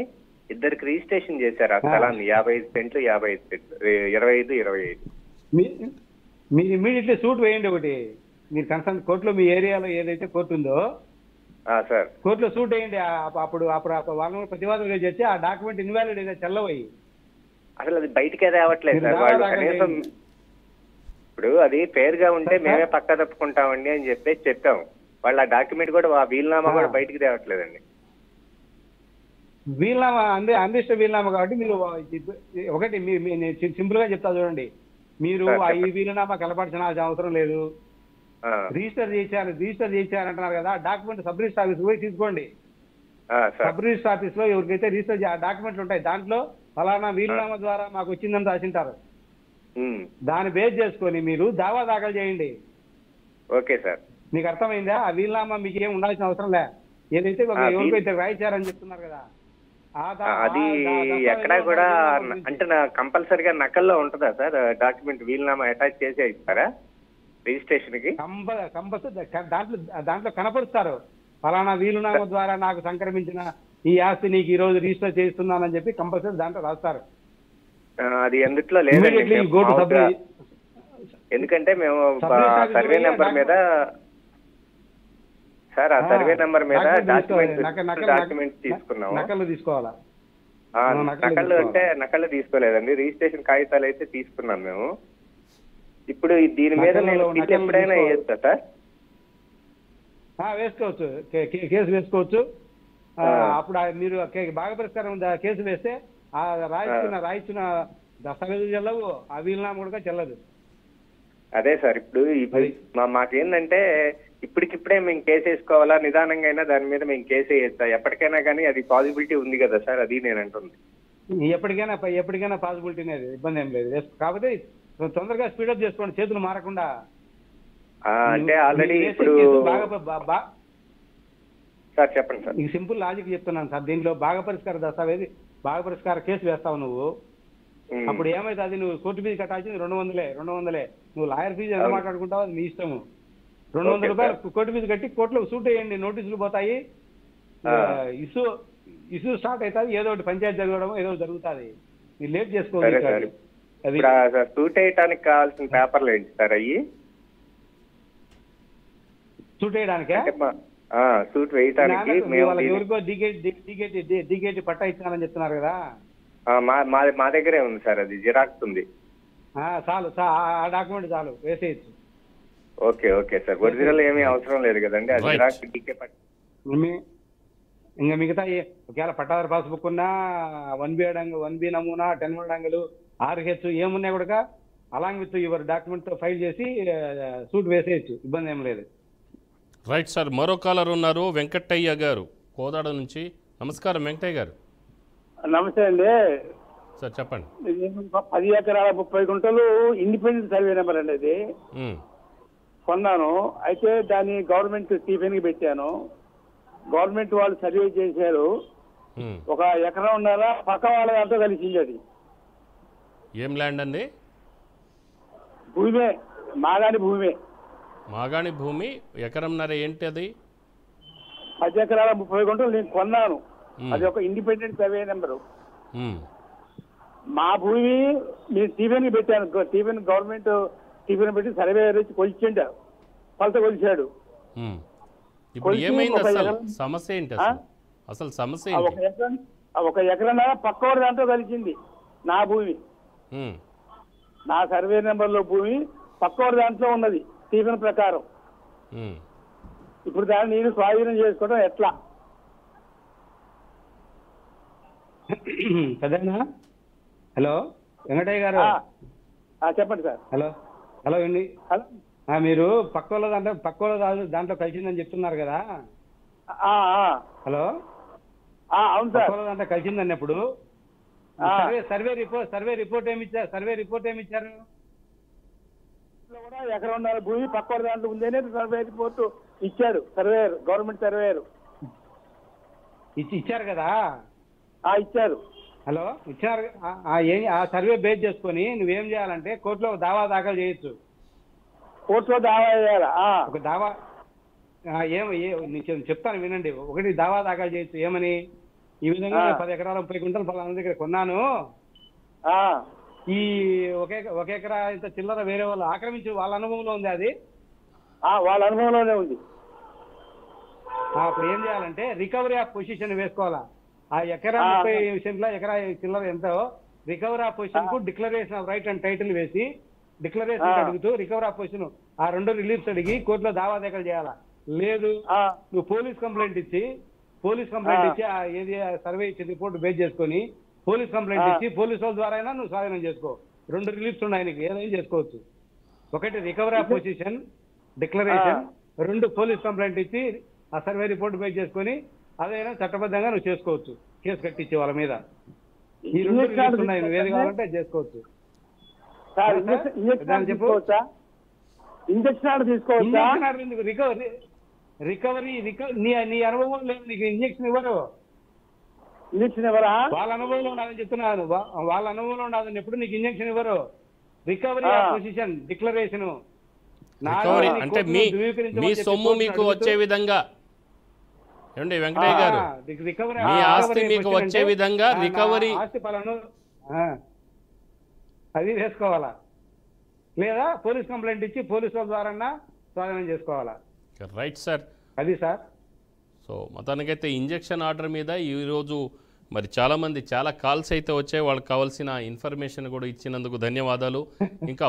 ఇద్దరికి రిజిస్ట్రేషన్ చేశారు ఆ స్థలాన్ని. 55 సెంట్లు 25. మీరు ఇమ్మీడియట్లీ సూట్ వేయండి. ఒకటి మీరు కన్సర్న్ కోర్టులో, మీ ఏరియాలో ఏదైతే కోర్టు ఉందో సార్ కోర్టులో సూట్ వేయండి. అప్పుడు వాళ్ళని ప్రతివాదులుగా చేసి ఆ డాక్యుమెంట్ ఇన్వాలిడ్ అయితే చెల్లవయ్యి. అసలు అది బయటకే రావట్లేదు సార్. వాళ్ళు కనీసం ఇప్పుడు అది ఫెయిర్ గా ఉంటే మేమే పక్కా తప్పుకుంటామండి అని చెప్పాం. వాళ్ళు ఆ డాక్యుమెంట్ కూడా, ఆ వీలునామా కూడా బయటికి తేవట్లేదండి. వీలునామా అన్రిజిస్టర్ వీలునామా కాబట్టి మీరు ఒకటి సింపుల్ గా చెప్తా చూడండి. మీరు ఈ వీలునామా కలపడాల్సిన అవసరం లేదు. రిజిస్టర్ చేశారంటున్నారు కదా, డాక్యుమెంట్ సబ్ రిజిస్టర్ ఆఫీస్ పోయి తీసుకోండి. సబ్ రిజిస్టర్ ఆఫీస్ లో ఎవరికైతే రిజిస్టర్ డాక్యుమెంట్లు ఉంటాయి దాంట్లో ఫలానా వీలునామా ద్వారా మాకు వచ్చిందని రాసింటారు. దాన్ని బేస్ చేసుకొని మీరు దావా దాఖలు చేయండి. ఓకే సార్, మీకు అర్థమైందా? ఆ వీలునామా మీకు ఏం ఉండాల్సిన అవసరం లే. ఏదైతే ఎవరికైతే రాయించారని చెప్తున్నారు కదా, అది ఎక్కడ కూడా అంటే కంపల్సరిగా నకల్లో ఉంటుందా సార్? డాక్యుమెంట్ వీలునామా అటాచ్ చేసే ఇస్తారా రిజిస్ట్రేషన్ కి? కంపల్సరీ దాంట్లో కనపరుస్తారు. ఫలానా వీలునామా ద్వారా నాకు సంక్రమించిన ఈ ఆస్తి నీకు ఈ రోజు రిజిస్టర్ చేస్తున్నానని చెప్పి కంపల్సరీ దాంట్లో రాస్తారు. అది ఎందుట్లో లేదండి, ఎందుకంటే మేము సర్వే నెంబర్ మీద సార్ ఆ సర్వే నెంబర్ మీద డాక్యుమెంట్స్ తీసుకున్నాము. నకళ్ళు తీసుకోవాలా? నకళ్ళు అంటే నకళ్ళు తీసుకోలేదండి, రిజిస్ట్రేషన్ కాగితాలు అయితే తీసుకున్నాం మేము. ఇప్పుడు దీని మీద నేను ఎప్పుడైనా వేయొచ్చా సార్? వేసుకోవచ్చు, కేసు వేసుకోవచ్చు. అప్పుడు మీరు బాగా పరిష్కారం కేసు వేస్తే ఆ రాయించిన దస్తావేజులు చెల్లవు, ఆ వీలునామా కూడా చెల్లదు. అదే సార్, ఇప్పుడు మాకేందంటే ఇప్పటికిప్పుడే మేము కేసు వేసుకోవాలా, నిదానంగా అయినా దాని మీద మేము కేసు వేయచ్చా? ఎప్పటికైనా కానీ అది పాసిబిలిటీ ఉంది కదా సార్, అది నేను అంటుంది. ఎప్పటికైనా పాసిబిలిటీ అనేది ఇబ్బంది ఏం లేదు. కాకపోతే తొందరగా స్పీడప్ చేసుకోండి, చేతులు మారకుండా. అంటే ఆల్రెడీ ఇప్పుడు సార్ చెప్పండి సార్. నీకు సింపుల్ లాజిక్ చెప్తున్నాను సార్. దీంట్లో భాగ పరిష్కార కేసు వేస్తావు నువ్వు. అప్పుడు ఏమైతే అది నువ్వు కోర్టు ఫీజు కట్టాల్సింది 200. నువ్వు లాయర్ ఫీజు ఎంత మాట్లాడుకుంటావు అది నీ ఇష్టము. 200 రూపాయలు కోర్టు ఫీజు కట్టి కోర్టులో సూట్ వేయండి, నోటీసులు పోతాయి, ఇష్యూ స్టార్ట్ అవుతుంది, ఏదో ఒకటి పంచాయతీ జరగడం ఏదో జరుగుతుంది. మీరు లేట్ చేసుకోవాలి. సూట్ వేయడానికి కావాల్సిన పేపర్లు ఏంటి సార్? అయ్యి సూట్ వేయడానికే? సూట్ వేయడానికి ఎవరికో డీకేటీ పట్టా ఇచ్చానని చెప్తున్నారు కదా, మా దగ్గరే ఉంది సార్, అది జిరాక్స్ ఉంది. చాలు, ఆ డాక్యుమెంట్ చాలు, వేసేయచ్చు. ఓకే సార్, ఒరిజినల్ ఏమీ అవసరం లేదు కదండి, అది జిరాక్స్ డీకే ఇంకా మిగతా ఒకవేళ పట్టాదారు పాస్బుక్ ఉన్నా 1B నమూనా 10 డంగులు RH ఏమున్నా కూడా అలాంగ్ విత్ యువర్ డాక్యుమెంట్ తో ఫైల్ చేసి సూట్ వేసేయచ్చు, ఇబ్బంది ఏం లేదు. రైట్ సార్, మరో కాలర్ ఉన్నారు, వెంకటయ్య గారు కోదాడ నుంచి. నమస్కారం వెంకటయ్య గారు. నమస్తే అండి సార్, చెప్పండి. 10 ఎకరాల 30 గుంటలు ఇండిపెండెంట్ సర్వే నెంబర్ అండి అది కొన్నాను. అయితే దాన్ని గవర్నమెంట్ స్టీఫెన్ కి పెట్టాను. గవర్నమెంట్ వాళ్ళు సర్వే చేశారు, 1 ఎకరం ఉన్నారా పక్క వాళ్ళ దాంతో కలిసింది. అది ఏం ల్యాండ్ అండి? భూమే, మాగాణి భూమి. ఎకరంన్నర ఏంటి అది? 10 ఎకరాల 30 గుంటలు నేను కొన్నాను. అది ఒక ఇండిపెండెంట్ సర్వే నెంబరు. మా భూమి నేను స్టీఫెన్ కి పెట్టాను. గవర్నమెంట్ స్టీఫెన్ పెట్టి సర్వే కొలిచిండు, కొలత కొలిచాడు. ఇప్పుడు ఏమైంది అసలు? సమస్య ఏంటి అసలు? సమస్య ఏంటి? 1 ఎకరన్నర పక్కవాడి దాంతో కలిసింది నా భూమి. నా సర్వే నెంబర్ లో భూమి పక్కవాడి దాంట్లో ఉన్నది స్టీఫెన్ ప్రకారం. ఇప్పుడు దాన్ని నేను స్వాధీనం చేసుకోవడం ఎట్లా? హలో వెంకటయ్య గారు, చెప్పండి సార్. హలో అండి. మీరు పక్కల దాంట్లో కలిసిందని చెప్తున్నారు కదా. హలో, అవును సార్. పక్కల దాంట్లో కలిసింది అన్నప్పుడు సర్వే రిపోర్ట్ ఏమి ఇచ్చారు? కూడా ఎకరన్నర భూమి పక్క దాంట్లో ఉందనే సర్వే రిపోర్ట్ ఇచ్చాడు సర్వేయర్, గవర్నమెంట్ సర్వేయర్ ఇచ్చారు కదా. ఇచ్చారు. హలో, ఇచ్చారు. ఆ సర్వే బేస్ చేసుకొని నువ్వేం చేయాలంటే కోర్టులో దావా దాఖలు చేయొచ్చు. కోర్టులో దావా చేయాలా? ఒక దావా చెప్తాను వినండి. ఒకటి దావా దాఖలు చేయొచ్చు. ఏమని? ఈ విధంగా 10 ఎకరాల 30 గుంటలు ఫలానా దగ్గర కొన్నాను, ఈ ఒక ఎకరా ఇంత చిల్లర వేరే వాళ్ళు ఆక్రమించి వాళ్ళ అనుభవంలో ఉంది. అది వాళ్ళ అనుభవంలోనే ఉంది. అప్పుడు ఏం చేయాలంటే రికవరీ ఆఫ్ పొజిషన్ వేసుకోవాలా. ఆ ఎకరా 30 సెంట్ల ఎకరా చిల్లర ఎంతో రికవరీ ఆఫ్ పొజిషన్ కు declaration of right and title వేసి డిక్లరేషన్ అడుగుతూ రికవరీ ఆఫ్ పొజిషన్ ఆ 2 రిలీఫ్స్ అడిగి కోర్టులో దావా దాఖలు చేయాలా. లేదు నువ్వు పోలీస్ కంప్లైంట్ ఇచ్చి పోలీస్ కంప్లైంట్ ఇచ్చి ఏది సర్వే ఇచ్చి రిపోర్ట్ బేస్ చేసుకొని పోలీస్ కంప్లైంట్ ఇచ్చి పోలీస్ వాళ్ళ ద్వారా అయినా నువ్వు స్వాధీనం చేసుకో. 2 రిలీఫ్స్ ఉన్నాయి నీకు, ఏదైనా చేసుకోవచ్చు. ఒకటి recovery of position declaration, 2 police complaint ఇచ్చి ఆ సర్వే రిపోర్ట్ బేస్ చేసుకొని అదైనా చట్టబద్ధంగా నువ్వు చేసుకోవచ్చు, కేసు కట్టించే వాళ్ళ మీద. ఈ 2 రిలీఫ్స్ ఉన్నాయి, నువ్వు ఏది కావాలంటే చేసుకోవచ్చు. ఇంజక్షన్ ఆర్డర్ తీసుకోవచ్చా? రికవరీ నీ అనుభవం లేదు, నీకు ఇంజక్షన్ ఇవ్వరు. ఇంజక్షన్ ఇవ్వరా? వాళ్ళ అనుభవంలో ఉన్నదని చెప్తున్నాను, వాళ్ళ అనుభవంలో ఉన్నదని ఎప్పుడు నీకు ఇంజక్షన్ ఇవ్వరు. రికవరీ ఆఫ్ పొజిషన్ డిక్లరేషన్ అంటే మీ సొమ్ము మీకు వచ్చే విధంగా ఏమండి వెంకటయ్య గారు, మీ ఆస్తి మీకు వచ్చే విధంగా రికవరీ ఆస్తి పలను అది వేసుకోవాలా, లేదా పోలీస్ కంప్లైంట్ ఇచ్చి పోలీసుల ద్వారా స్వాధీనం చేసుకోవాలా. రైట్ సార్, అది సార్. సో మొత్తానికైతే ఇంజెక్షన్ ఆర్డర్ మీద ఈరోజు మరి చాలామంది చాలా కాల్స్ అయితే వచ్చాయి. వాళ్ళకి కావాల్సిన ఇన్ఫర్మేషన్ కూడా ఇచ్చినందుకు ధన్యవాదాలు. ఇంకా